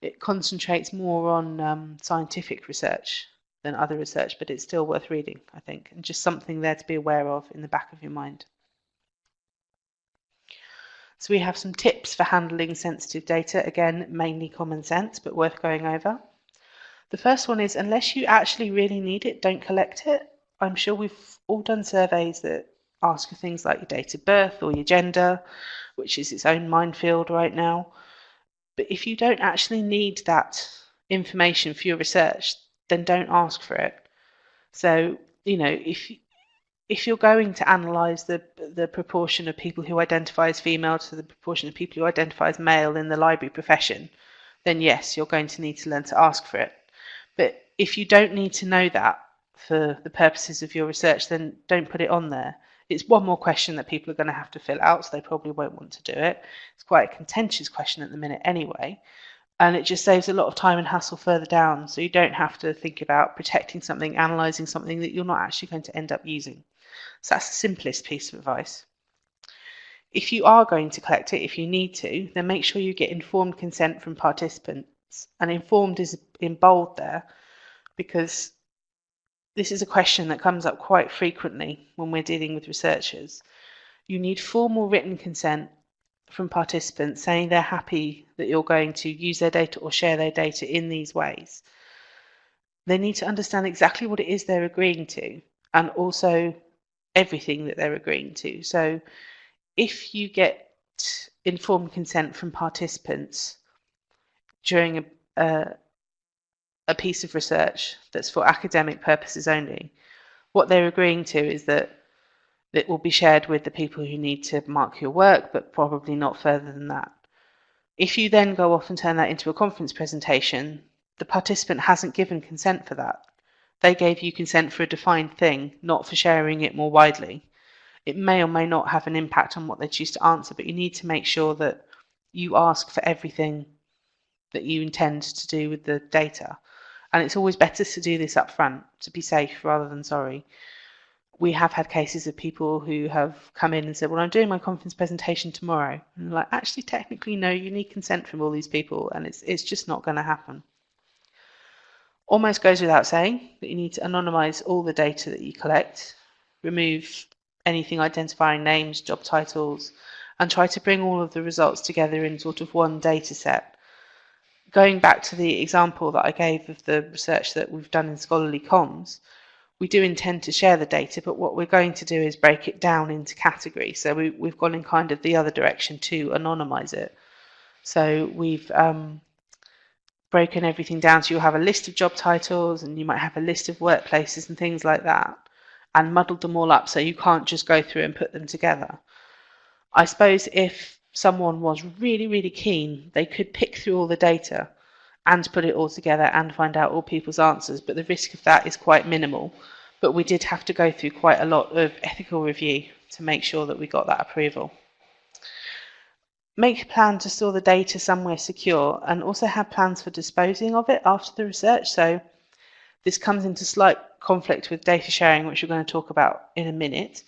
It concentrates more on scientific research than other research, but it's still worth reading, I think, and just something there to be aware of in the back of your mind. So we have some tips for handling sensitive data, again, mainly common sense, but worth going over. The first one is, unless you actually really need it, don't collect it. I'm sure we've all done surveys that ask for things like your date of birth or your gender, which is its own minefield right now. But if you don't actually need that information for your research, then don't ask for it. So, if you're going to analyse the proportion of people who identify as female to the proportion of people who identify as male in the library profession, then yes, you're going to need to learn to ask for it. But if you don't need to know that for the purposes of your research, then don't put it on there. It's one more question that people are going to have to fill out, so they probably won't want to do it. It's quite a contentious question at the minute anyway, and it just saves a lot of time and hassle further down, so you don't have to think about protecting something, analysing something that you're not actually going to end up using. So that's the simplest piece of advice. If you are going to collect it, if you need to, then make sure you get informed consent from participants. And informed is in bold there because this is a question that comes up quite frequently when we're dealing with researchers. You need formal written consent from participants saying they're happy that you're going to use their data or share their data in these ways. They need to understand exactly what it is they're agreeing to and also everything that they're agreeing to. So if you get informed consent from participants during a piece of research that's for academic purposes only, what they're agreeing to is that it will be shared with the people who need to mark your work, but probably not further than that. If you then go off and turn that into a conference presentation, the participant hasn't given consent for that. They gave you consent for a defined thing, not for sharing it more widely. It may or may not have an impact on what they choose to answer, but you need to make sure that you ask for everything that you intend to do with the data. And it's always better to do this up front, to be safe rather than sorry. We have had cases of people who have come in and said, well, I'm doing my conference presentation tomorrow. And they're like, actually, technically, no, you need consent from all these people, and it's just not going to happen. Almost goes without saying that you need to anonymise all the data that you collect, remove anything identifying names, job titles, and try to bring all of the results together in sort of one data set. Going back to the example that I gave of the research that we've done in scholarly comms, we do intend to share the data, but what we're going to do is break it down into categories. So we've gone in kind of the other direction to anonymise it. So we've broken everything down. So you'll have a list of job titles and you might have a list of workplaces and things like that, and muddled them all up so you can't just go through and put them together. I suppose if someone was really, really keen, they could pick through all the data and put it all together and find out all people's answers, but the risk of that is quite minimal but we did have to go through quite a lot of ethical review to make sure that we got that approval. Make a plan to store the data somewhere secure, and also have plans for disposing of it after the research. So this comes into slight conflict with data sharing, which we're going to talk about in a minute,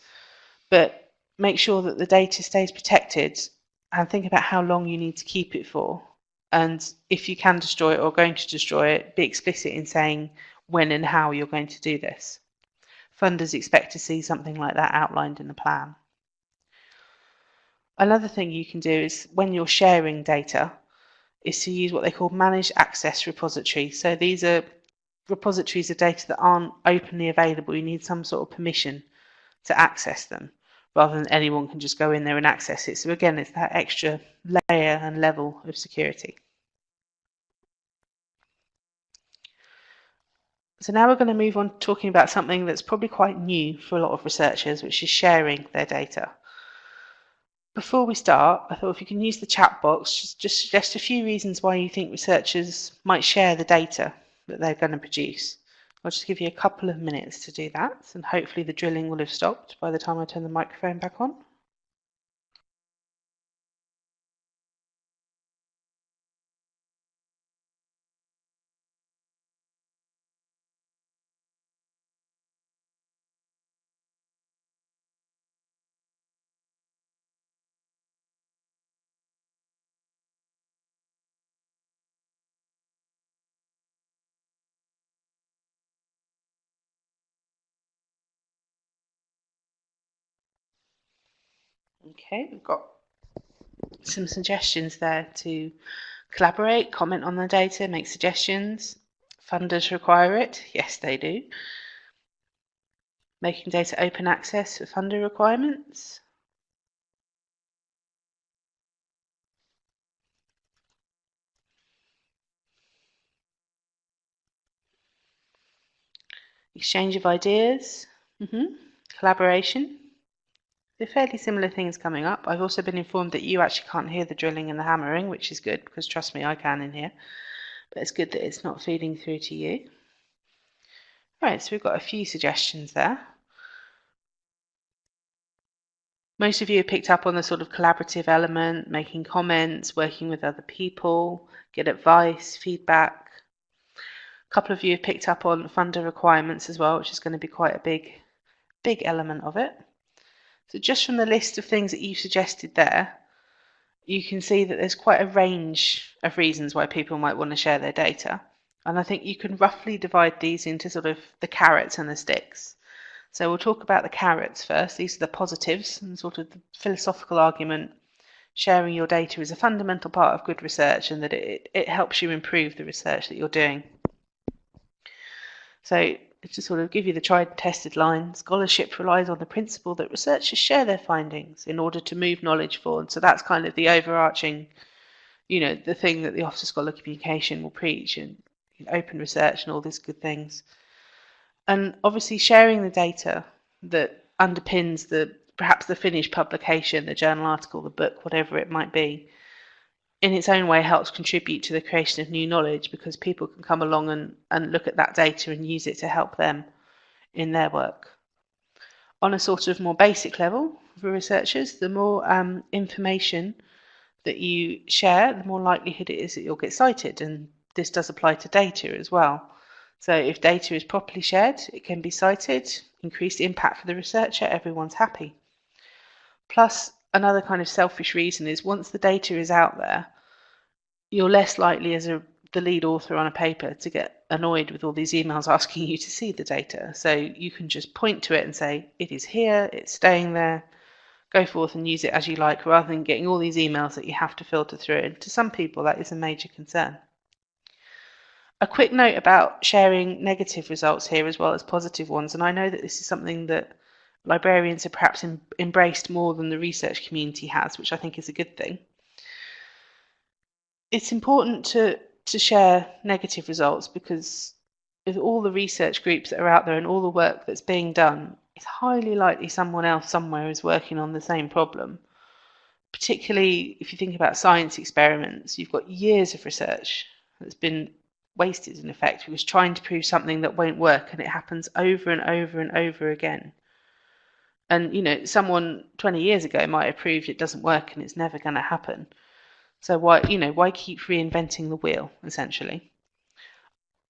but make sure that the data stays protected and think about how long you need to keep it for. And if you can destroy it or are going to destroy it, be explicit in saying when and how you're going to do this. Funders expect to see something like that outlined in the plan. Another thing you can do is, when you're sharing data, is to use what they call managed access repositories. So these are repositories of data that aren't openly available. You need some sort of permission to access them, rather than anyone can just go in there and access it. So again, it's that extra layer and level of security. So now we're going to move on to talking about something that's probably quite new for a lot of researchers, which is sharing their data. Before we start, I thought if you can use the chat box, just suggest a few reasons why you think researchers might share the data that they're going to produce. I'll just give you a couple of minutes to do that, and hopefully the drilling will have stopped by the time I turn the microphone back on. Okay, we've got some suggestions there to collaborate, comment on the data, make suggestions. Funders require it. Yes, they do. Making data open access for funder requirements. Exchange of ideas. Collaboration. They're fairly similar things coming up. I've also been informed that you actually can't hear the drilling and the hammering, which is good, because trust me, I can in here. But it's good that it's not feeding through to you. Right, so we've got a few suggestions there. Most of you have picked up on the sort of collaborative element, making comments, working with other people, get advice, feedback. A couple of you have picked up on funder requirements as well, which is going to be quite a big element of it. So just from the list of things that you suggested there, you can see that there's quite a range of reasons why people might want to share their data. And I think you can roughly divide these into sort of the carrots and the sticks. So we'll talk about the carrots first. These are the positives and sort of the philosophical argument. Sharing your data is a fundamental part of good research, and that it helps you improve the research that you're doing. So to sort of give you the tried and tested line, scholarship relies on the principle that researchers share their findings in order to move knowledge forward. So that's kind of the overarching, the thing that the Office of Scholar Communication will preach, and open research and all these good things. And obviously sharing the data that underpins perhaps the finished publication, the journal article, the book, whatever it might be, in its own way helps contribute to the creation of new knowledge, because people can come along and look at that data and use it to help them in their work. On a sort of more basic level for researchers, the more information that you share, the more likelihood it is that you'll get cited, and this does apply to data as well. So if data is properly shared, it can be cited, increased impact for the researcher, everyone's happy. Plus, another kind of selfish reason is, once the data is out there, you're less likely as the lead author on a paper to get annoyed with all these emails asking you to see the data. So you can just point to it and say, it is here, it's staying there, go forth and use it as you like, rather than getting all these emails that you have to filter through. And to some people, that is a major concern. A quick note about sharing negative results here as well as positive ones, and I know that this is something that librarians have perhaps embraced more than the research community has, which I think is a good thing. It's important to share negative results, because with all the research groups that are out there and all the work that's being done, it's highly likely someone else somewhere is working on the same problem. Particularly if you think about science experiments, you've got years of research that's been wasted in effect, because trying to prove something that won't work, and it happens over and over and over again. And someone 20 years ago might have proved it doesn't work and it's never going to happen. So why keep reinventing the wheel, essentially?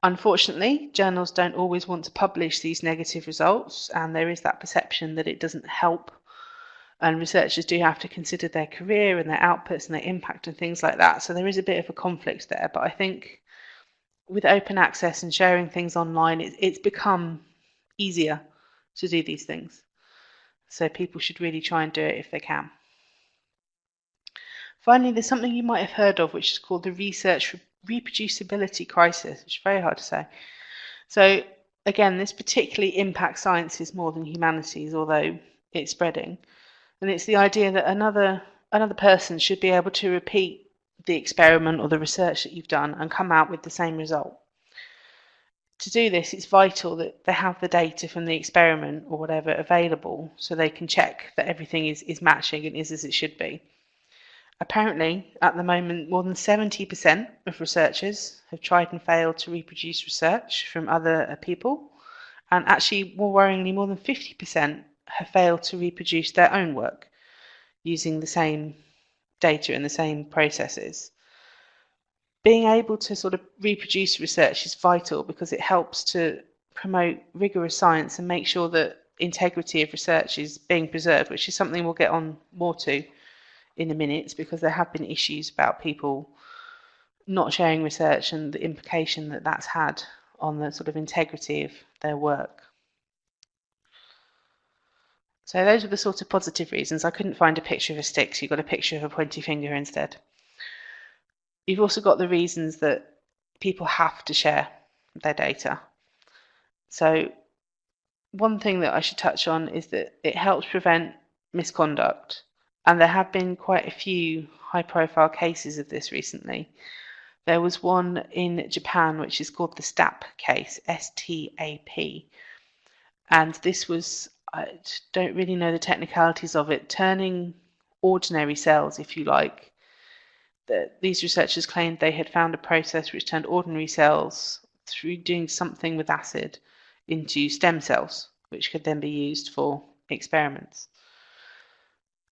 Unfortunately, journals don't always want to publish these negative results, and there is that perception that it doesn't help. And researchers do have to consider their career and their outputs and their impact and things like that. So there is a bit of a conflict there. But I think with open access and sharing things online, it's become easier to do these things. So people should really try and do it if they can. Finally, there's something you might have heard of, which is called the research reproducibility crisis, which is very hard to say. So again, this particularly impacts sciences more than humanities, although it's spreading. And it's the idea that another person should be able to repeat the experiment or the research that you've done and come out with the same result. To do this, it's vital that they have the data from the experiment or whatever available, so they can check that everything is matching and is as it should be. Apparently, at the moment, more than 70% of researchers have tried and failed to reproduce research from other people, and actually, more worryingly, more than 50% have failed to reproduce their own work using the same data and the same processes. Being able to sort of reproduce research is vital because it helps to promote rigorous science and make sure that integrity of research is being preserved, which is something we'll get on more to in a minute, because there have been issues about people not sharing research and the implication that that's had on the sort of integrity of their work. So those are the sort of positive reasons. I couldn't find a picture of a stick, so you've got a picture of a pointy finger instead. You've also got the reasons that people have to share their data. So one thing that I should touch on is that it helps prevent misconduct. And there have been quite a few high-profile cases of this recently. There was one in Japan, which is called the STAP case, S-T-A-P. And this was, I don't really know the technicalities of it, turning ordinary cells, if you like. These researchers claimed they had found a process which turned ordinary cells, through doing something with acid, into stem cells, which could then be used for experiments.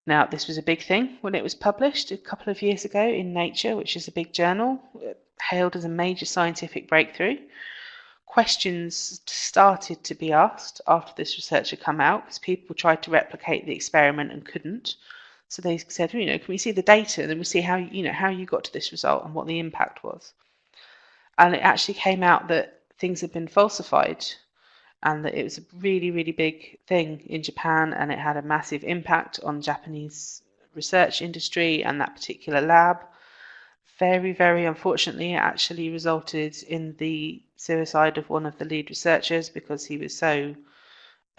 Now, this was a big thing when it was published a couple of years ago in Nature, which is a big journal, hailed as a major scientific breakthrough. Questions started to be asked after this research had come out, because people tried to replicate the experiment and couldn't. So they said, can we see the data, and then we see how you got to this result and what the impact was. And it actually came out that things had been falsified, and that it was a really, really big thing in Japan, and it had a massive impact on Japanese research industry and that particular lab. Very, very unfortunately, it actually resulted in the suicide of one of the lead researchers because he was so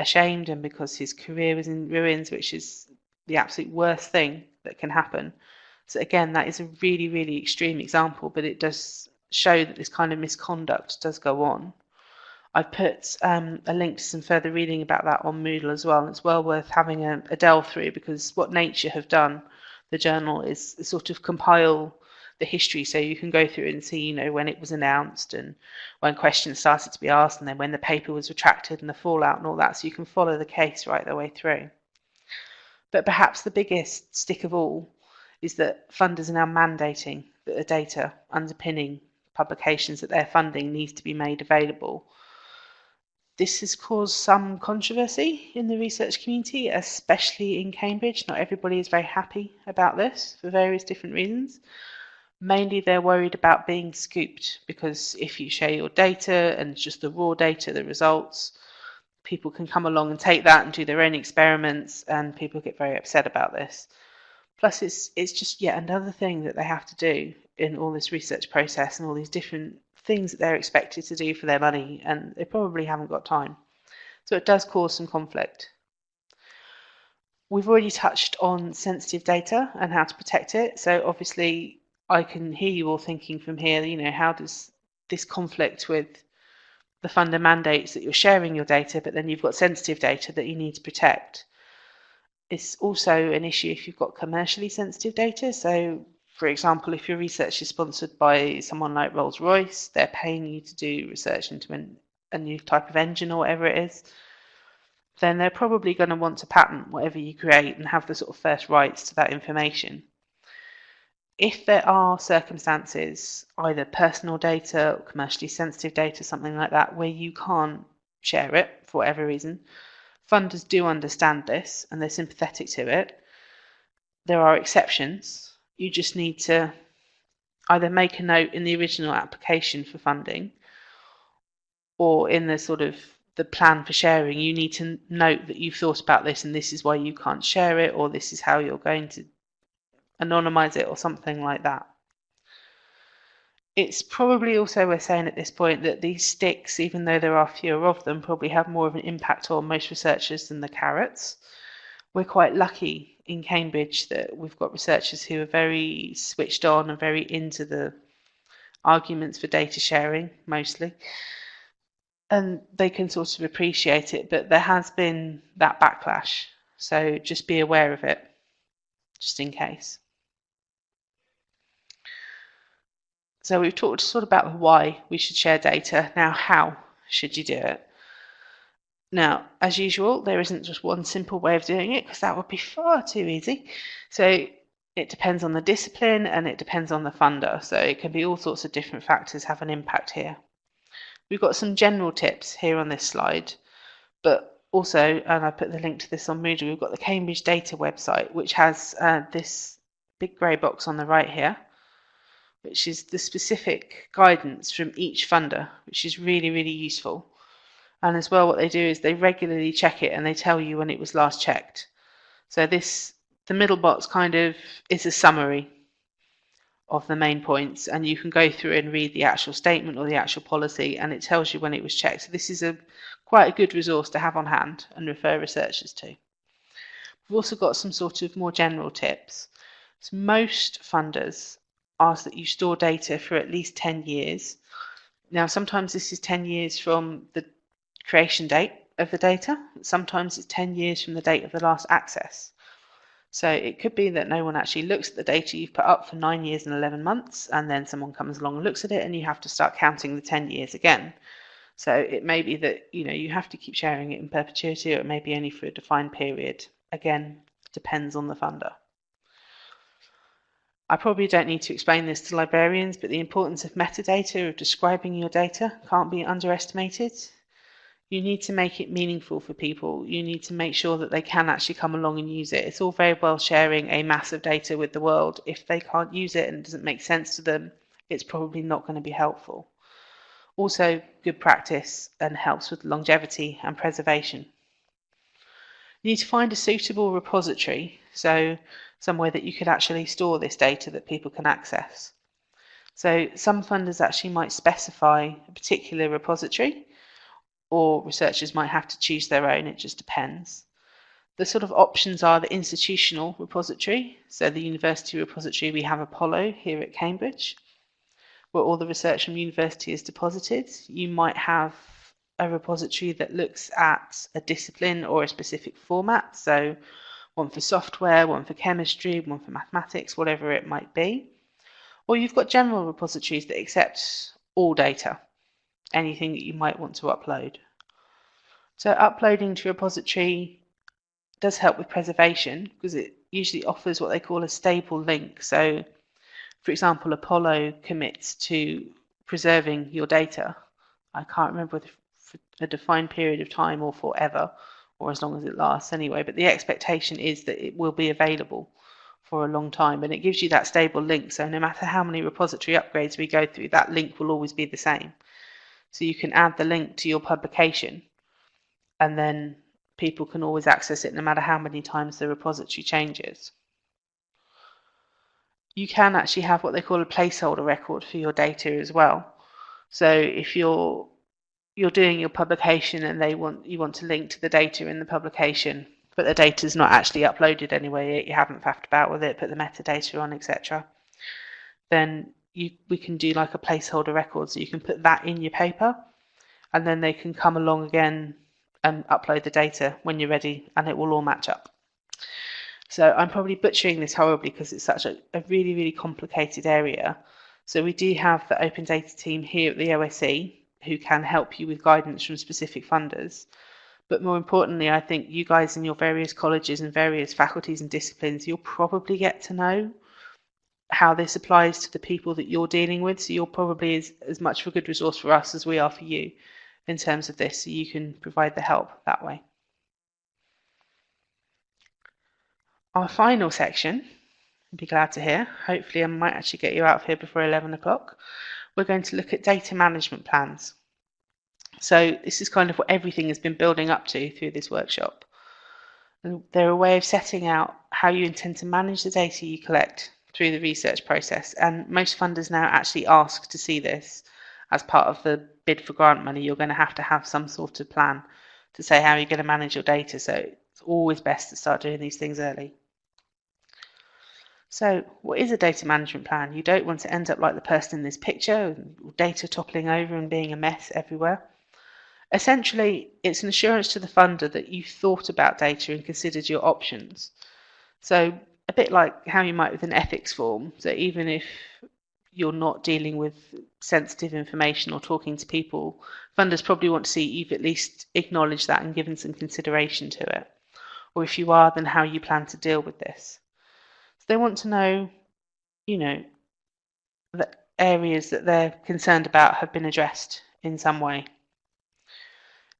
ashamed and because his career was in ruins, which is the absolute worst thing that can happen. So again, that is a really, really extreme example, but it does show that this kind of misconduct does go on. I've put a link to some further reading about that on Moodle as well, and it's well worth having a delve through, because what Nature have done, the journal, is sort of compile the history, so you can go through and see, when it was announced and when questions started to be asked, and then when the paper was retracted and the fallout and all that, so you can follow the case right the way through. But perhaps the biggest stick of all is that funders are now mandating that the data underpinning publications that they're funding needs to be made available. This has caused some controversy in the research community, especially in Cambridge. Not everybody is very happy about this for various different reasons. Mainly they're worried about being scooped, because if you share your data and just the raw data, the results, people can come along and take that and do their own experiments, and people get very upset about this. Plus it's just yet another thing that they have to do in all this research process and all these different things that they're expected to do for their money, and they probably haven't got time. So it does cause some conflict. We've already touched on sensitive data and how to protect it. So obviously I can hear you all thinking from here, how does this conflict with the funder mandates that you're sharing your data, but then you've got sensitive data that you need to protect. It's also an issue if you've got commercially sensitive data. So For example, if your research is sponsored by someone like Rolls-Royce, they're paying you to do research into a new type of engine or whatever it is, then they're probably going to want to patent whatever you create and have the sort of first rights to that information. If there are circumstances, either personal data or commercially sensitive data, something like that, where you can't share it for whatever reason, funders do understand this and they're sympathetic to it. There are exceptions. You just need to either make a note in the original application for funding or in the sort of the plan for sharing, you need to note that you've thought about this and this is why you can't share it, or this is how you're going to anonymize it or something like that. It's probably also worth saying at this point that these sticks, even though there are fewer of them, probably have more of an impact on most researchers than the carrots. We're quite lucky in Cambridge that we've got researchers who are very switched on and very into the arguments for data sharing, mostly. And they can sort of appreciate it, but there has been that backlash. So just be aware of it, just in case. So we've talked sort of about why we should share data. Now, how should you do it? Now, as usual, there isn't just one simple way of doing it because that would be far too easy. So it depends on the discipline and it depends on the funder. So it can be all sorts of different factors have an impact here. We've got some general tips here on this slide, but also, and I put the link to this on Moodle, we've got the Cambridge Data website, which has this big grey box on the right here, which is the specific guidance from each funder, which is really, really useful. And as well, what they do is they regularly check it and they tell you when it was last checked. So the middle box kind of is a summary of the main points, and you can go through and read the actual statement or the actual policy, and it tells you when it was checked. So this is quite a good resource to have on hand and refer researchers to. We've also got some sort of more general tips. So most funders ask that you store data for at least 10 years. Now, sometimes this is 10 years from the creation date of the data. Sometimes it's 10 years from the date of the last access. So it could be that no one actually looks at the data you've put up for 9 years and 11 months, and then someone comes along and looks at it and you have to start counting the 10 years again. So it may be that you have to keep sharing it in perpetuity, or it may be only for a defined period. Again, depends on the funder. I probably don't need to explain this to librarians, but the importance of metadata, of describing your data, can't be underestimated. You need to make it meaningful for people. You need to make sure that they can actually come along and use it. It's all very well sharing a mass of data with the world. If they can't use it and it doesn't make sense to them, it's probably not going to be helpful. Also, good practice and helps with longevity and preservation. You need to find a suitable repository, so somewhere that you could actually store this data that people can access. So some funders actually might specify a particular repository, or researchers might have to choose their own, it just depends. The sort of options are the institutional repository, so the university repository, we have Apollo here at Cambridge, where all the research from university is deposited. You might have a repository that looks at a discipline or a specific format, so one for software, one for chemistry, one for mathematics, whatever it might be. Or you've got general repositories that accept all data, anything that you might want to upload. So uploading to a repository does help with preservation because it usually offers what they call a stable link. So, for example, Apollo commits to preserving your data. I can't remember whether for a defined period of time or forever, or as long as it lasts anyway, but the expectation is that it will be available for a long time, and it gives you that stable link. So no matter how many repository upgrades we go through, that link will always be the same. So you can add the link to your publication, and then people can always access it no matter how many times the repository changes. You can actually have what they call a placeholder record for your data as well. So if you're doing your publication and you want to link to the data in the publication, but the data is not actually uploaded anyway, you haven't faffed about with it, put the metadata on, etc., then we can do like a placeholder record. So you can put that in your paper, and then they can come along again and upload the data when you're ready, and it will all match up. So I'm probably butchering this horribly because it's such a really, really complicated area. So we do have the open data team here at the OSE who can help you with guidance from specific funders. But more importantly, I think you guys in your various colleges and various faculties and disciplines, you'll probably get to know how this applies to the people that you're dealing with. So you're probably as much of a good resource for us as we are for you in terms of this, so you can provide the help that way. Our final section, I'd be glad to hear, hopefully I might actually get you out of here before 11 o'clock, we're going to look at data management plans. So this is kind of what everything has been building up to through this workshop. And they're a way of setting out how you intend to manage the data you collect through the research process, and most funders now actually ask to see this as part of the bid for grant money. You're going to have some sort of plan to say how you're going to manage your data, so it's always best to start doing these things early. So what is a data management plan? You don't want to end up like the person in this picture, data toppling over and being a mess everywhere. Essentially, it's an assurance to the funder that you've thought about data and considered your options. So a bit like how you might with an ethics form. So even if you're not dealing with sensitive information or talking to people, funders probably want to see you've at least acknowledged that and given some consideration to it. Or if you are, then how you plan to deal with this. So they want to know, the areas that they're concerned about have been addressed in some way.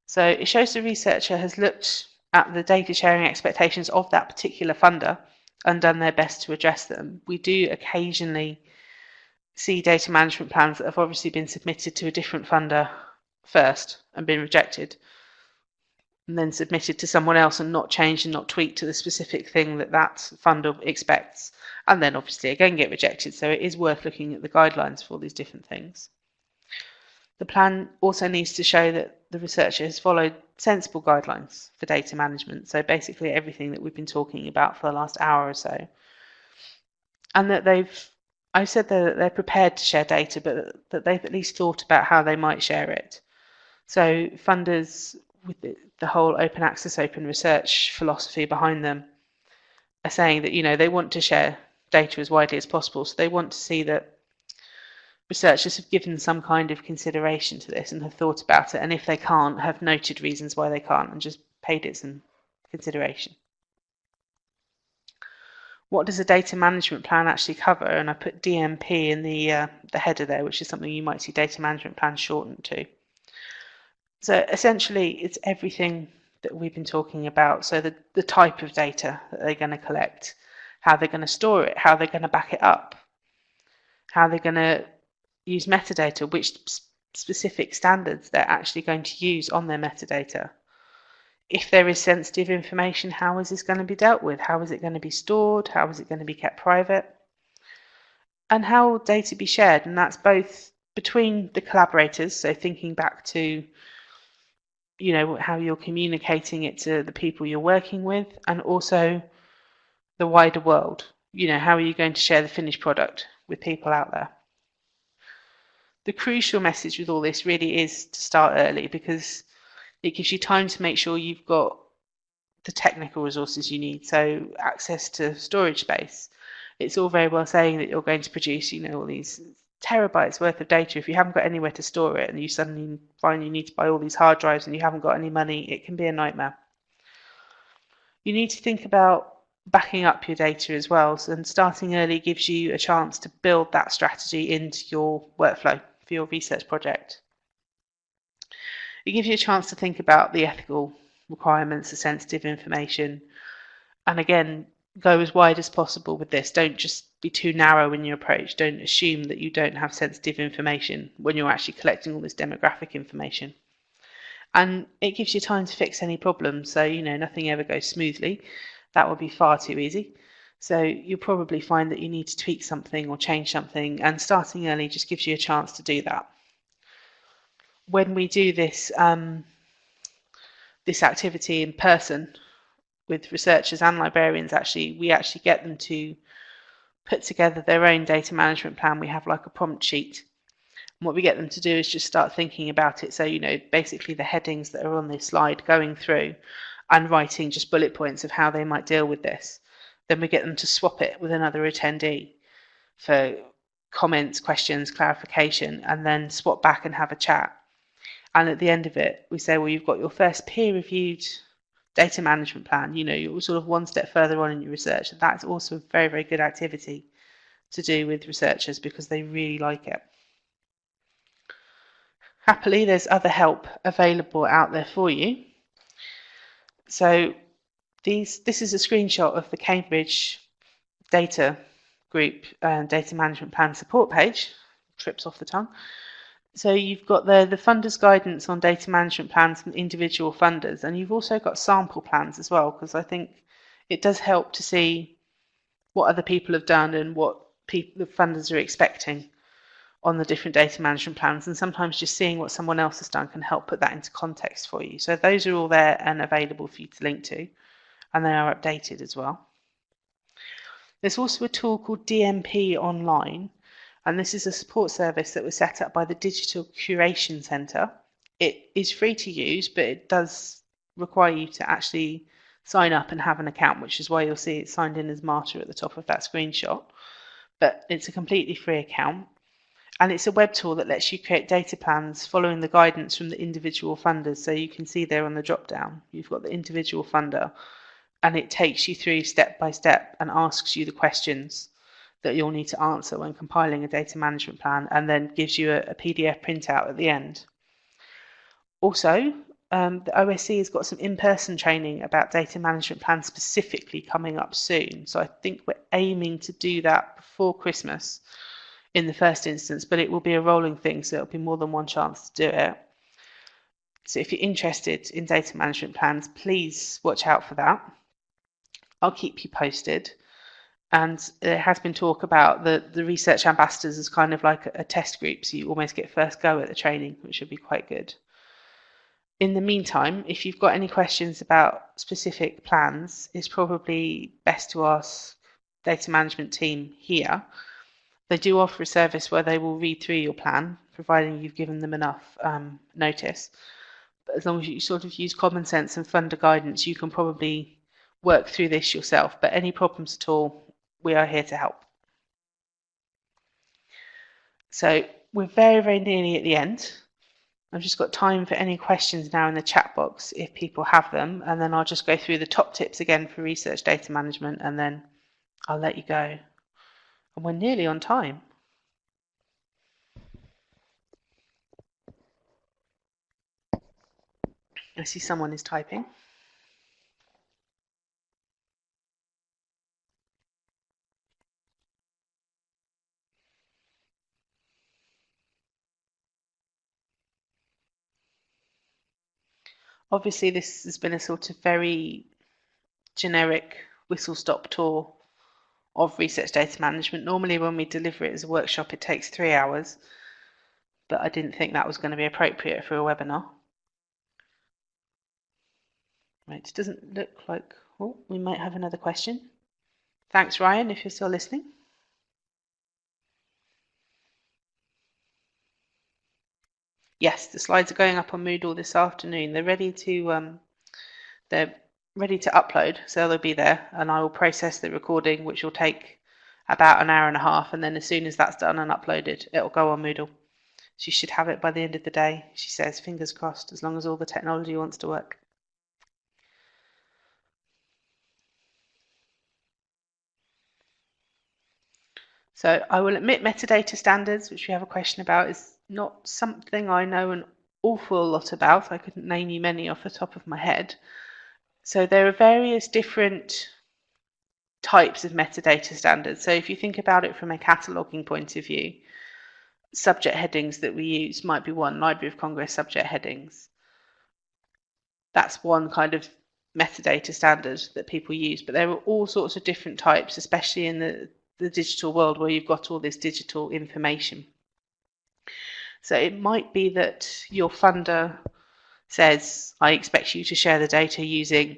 So it shows the researcher has looked at the data sharing expectations of that particular funder and done their best to address them. We do occasionally see data management plans that have obviously been submitted to a different funder first and been rejected, and then submitted to someone else and not changed and not tweaked to the specific thing that funder expects, and then obviously again get rejected. So it is worth looking at the guidelines for all these different things. The plan also needs to show that the researcher has followed sensible guidelines for data management, so basically everything that we've been talking about for the last hour or so, and that I said that they're prepared to share data, but that they've at least thought about how they might share it. So funders with the whole open access, open research philosophy behind them are saying that they want to share data as widely as possible, so they want to see that researchers have given some kind of consideration to this and have thought about it, and if they can't, have noted reasons why they can't and just paid it some consideration. What does a data management plan actually cover? And I put DMP in the header there, which is something you might see data management plan shortened to. So essentially, it's everything that we've been talking about. So the type of data that they're going to collect, how they're going to store it, how they're going to back it up, how they're going to use metadata, which specific standards they're actually going to use on their metadata. If there is sensitive information, how is this going to be dealt with? How is it going to be stored? How is it going to be kept private? And how will data be shared? And that's both between the collaborators, so thinking back to how you're communicating it to the people you're working with, and also the wider world. How are you going to share the finished product with people out there? The crucial message with all this really is to start early, because it gives you time to make sure you've got the technical resources you need, so access to storage space. It's all very well saying that you're going to produce all these terabytes worth of data. If you haven't got anywhere to store it and you suddenly find you need to buy all these hard drives and you haven't got any money, it can be a nightmare. You need to think about backing up your data as well, and starting early gives you a chance to build that strategy into your workflow for your research project. It gives you a chance to think about the ethical requirements, the sensitive information, and again, go as wide as possible with this. Don't just be too narrow in your approach. Don't assume that you don't have sensitive information when you're actually collecting all this demographic information. And it gives you time to fix any problems, so nothing ever goes smoothly. That would be far too easy. So you'll probably find that you need to tweak something or change something, and starting early just gives you a chance to do that. When we do this this activity in person with researchers and librarians, we actually get them to put together their own data management plan. We have like a prompt sheet, and what we get them to do is just start thinking about it. So basically the headings that are on this slide, going through and writing just bullet points of how they might deal with this. then we get them to swap it with another attendee for comments, questions, clarification, and then swap back and have a chat. And at the end of it, we say, well, you've got your first peer-reviewed data management plan. You're sort of one step further on in your research. And that's also a very, very good activity to do with researchers because they really like it. Happily, there's other help available out there for you. So this is a screenshot of the Cambridge data group data management plan support page. Trips off the tongue. So you've got the funders guidance on data management plans from individual funders, and you've also got sample plans as well, because I think it does help to see what other people have done and what the funders are expecting on the different data management plans, and sometimes just seeing what someone else has done can help put that into context for you. So those are all there and available for you to link to, and they are updated as well. There's also a tool called DMP Online, and this is a support service that was set up by the Digital Curation Centre. It is free to use, but it does require you to actually sign up and have an account, which is why you'll see it signed in as Marta at the top of that screenshot. But it's a completely free account, and it's a web tool that lets you create data plans following the guidance from the individual funders. So you can see there on the drop down, you've got the individual funder, and it takes you through step by step and asks you the questions that you'll need to answer when compiling a data management plan, and then gives you a PDF printout at the end. Also, the OSC has got some in-person training about data management plans specifically coming up soon. So I think we're aiming to do that before Christmas in the first instance, but it will be a rolling thing, so it'll be more than one chance to do it. So if you're interested in data management plans, please watch out for that. I'll keep you posted. And there has been talk about the research ambassadors as kind of like a test group, so you almost get first go at the training, which should be quite good. In the meantime, if you've got any questions about specific plans, it's probably best to ask data management team here. They do offer a service where they will read through your plan, providing you've given them enough notice. But as long as you sort of use common sense and funder guidance, you can probably work through this yourself. But any problems at all, we are here to help. So we're very, very nearly at the end. I've just got time for any questions now in the chat box if people have them, and then I'll just go through the top tips again for research data management, and then I'll let you go. And we're nearly on time. I see someone is typing. Obviously, this has been a sort of very generic whistle-stop tour of research data management. Normally, when we deliver it as a workshop, it takes 3 hours, but I didn't think that was going to be appropriate for a webinar. Right, it doesn't look like, oh, we might have another question. Thanks, Ryan, if you're still listening. Yes, the slides are going up on Moodle this afternoon. They're ready to upload, so they'll be there, and I will process the recording, which will take about an hour and a half, and then as soon as that's done and uploaded, it'll go on Moodle. She should have it by the end of the day, she says, fingers crossed, as long as all the technology wants to work. So I will admit metadata standards, which we have a question about, is not something I know an awful lot about. I couldn't name you many off the top of my head. So there are various different types of metadata standards. So if you think about it from a cataloging point of view, subject headings that we use might be one, Library of Congress subject headings. That's one kind of metadata standard that people use, but there are all sorts of different types, especially in the digital world where you've got all this digital information. So it might be that your funder says, I expect you to share the data using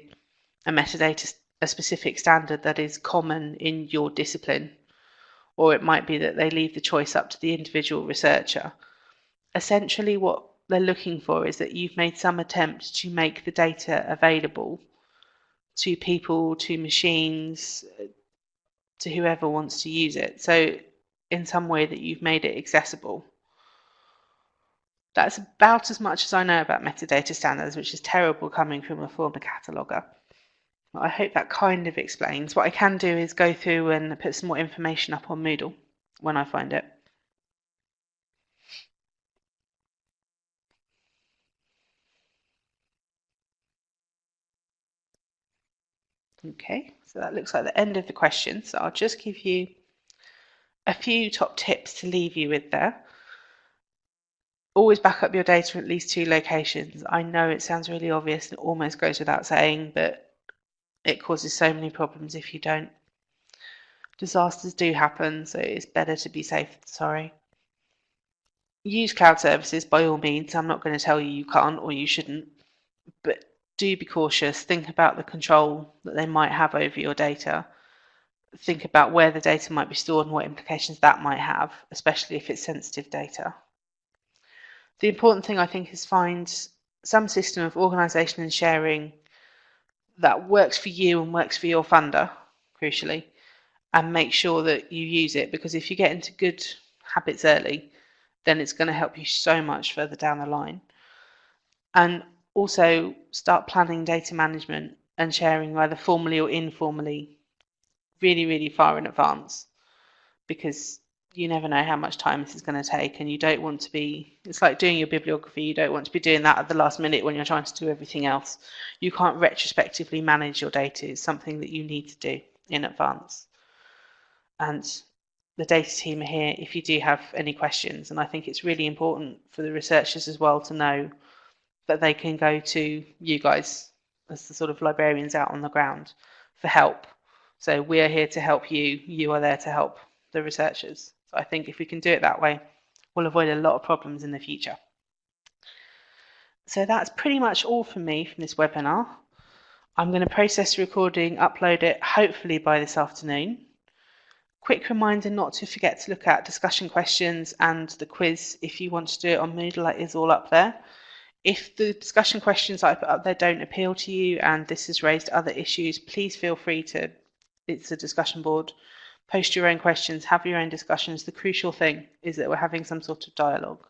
a specific standard that is common in your discipline, or it might be that they leave the choice up to the individual researcher. Essentially what they're looking for is that you've made some attempt to make the data available to people, to machines, to whoever wants to use it. So in some way that you've made it accessible. That's about as much as I know about metadata standards, which is terrible coming from a former cataloger. I hope that kind of explains. What I can do is go through and put some more information up on Moodle when I find it. Okay, so that looks like the end of the question. So I'll just give you a few top tips to leave you with there. Always back up your data in at least 2 locations. I know it sounds really obvious and almost goes without saying, but it causes so many problems if you don't. Disasters do happen, so it's better to be safe than sorry. Use cloud services by all means. I'm not going to tell you you can't or you shouldn't, but do be cautious. Think about the control that they might have over your data. Think about where the data might be stored and what implications that might have, especially if it's sensitive data. The important thing, I think, is find some system of organisation and sharing that works for you and works for your funder, crucially, and make sure that you use it, because if you get into good habits early, then it's going to help you so much further down the line. And also start planning data management and sharing either formally or informally really, really far in advance, because you never know how much time this is going to take, and you don't want to be, it's like doing your bibliography, you don't want to be doing that at the last minute when you're trying to do everything else. You can't retrospectively manage your data. It's something that you need to do in advance. And the data team are here if you do have any questions, and I think it's really important for the researchers as well to know that they can go to you guys as the sort of librarians out on the ground for help. So we're here to help you, you are there to help the researchers. So I think if we can do it that way, we'll avoid a lot of problems in the future. So that's pretty much all from me from this webinar. I'm going to process the recording, upload it hopefully by this afternoon. Quick reminder not to forget to look at discussion questions and the quiz if you want to do it on Moodle. That is all up there. If the discussion questions I put up there don't appeal to you and this has raised other issues, please feel free to, it's a discussion board, post your own questions, have your own discussions. The crucial thing is that we're having some sort of dialogue.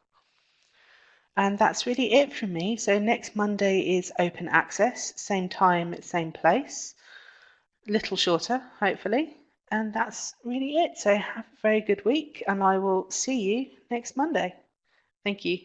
And that's really it from me. So next Monday is open access, same time, same place, a little shorter, hopefully. And that's really it. So have a very good week, and I will see you next Monday. Thank you.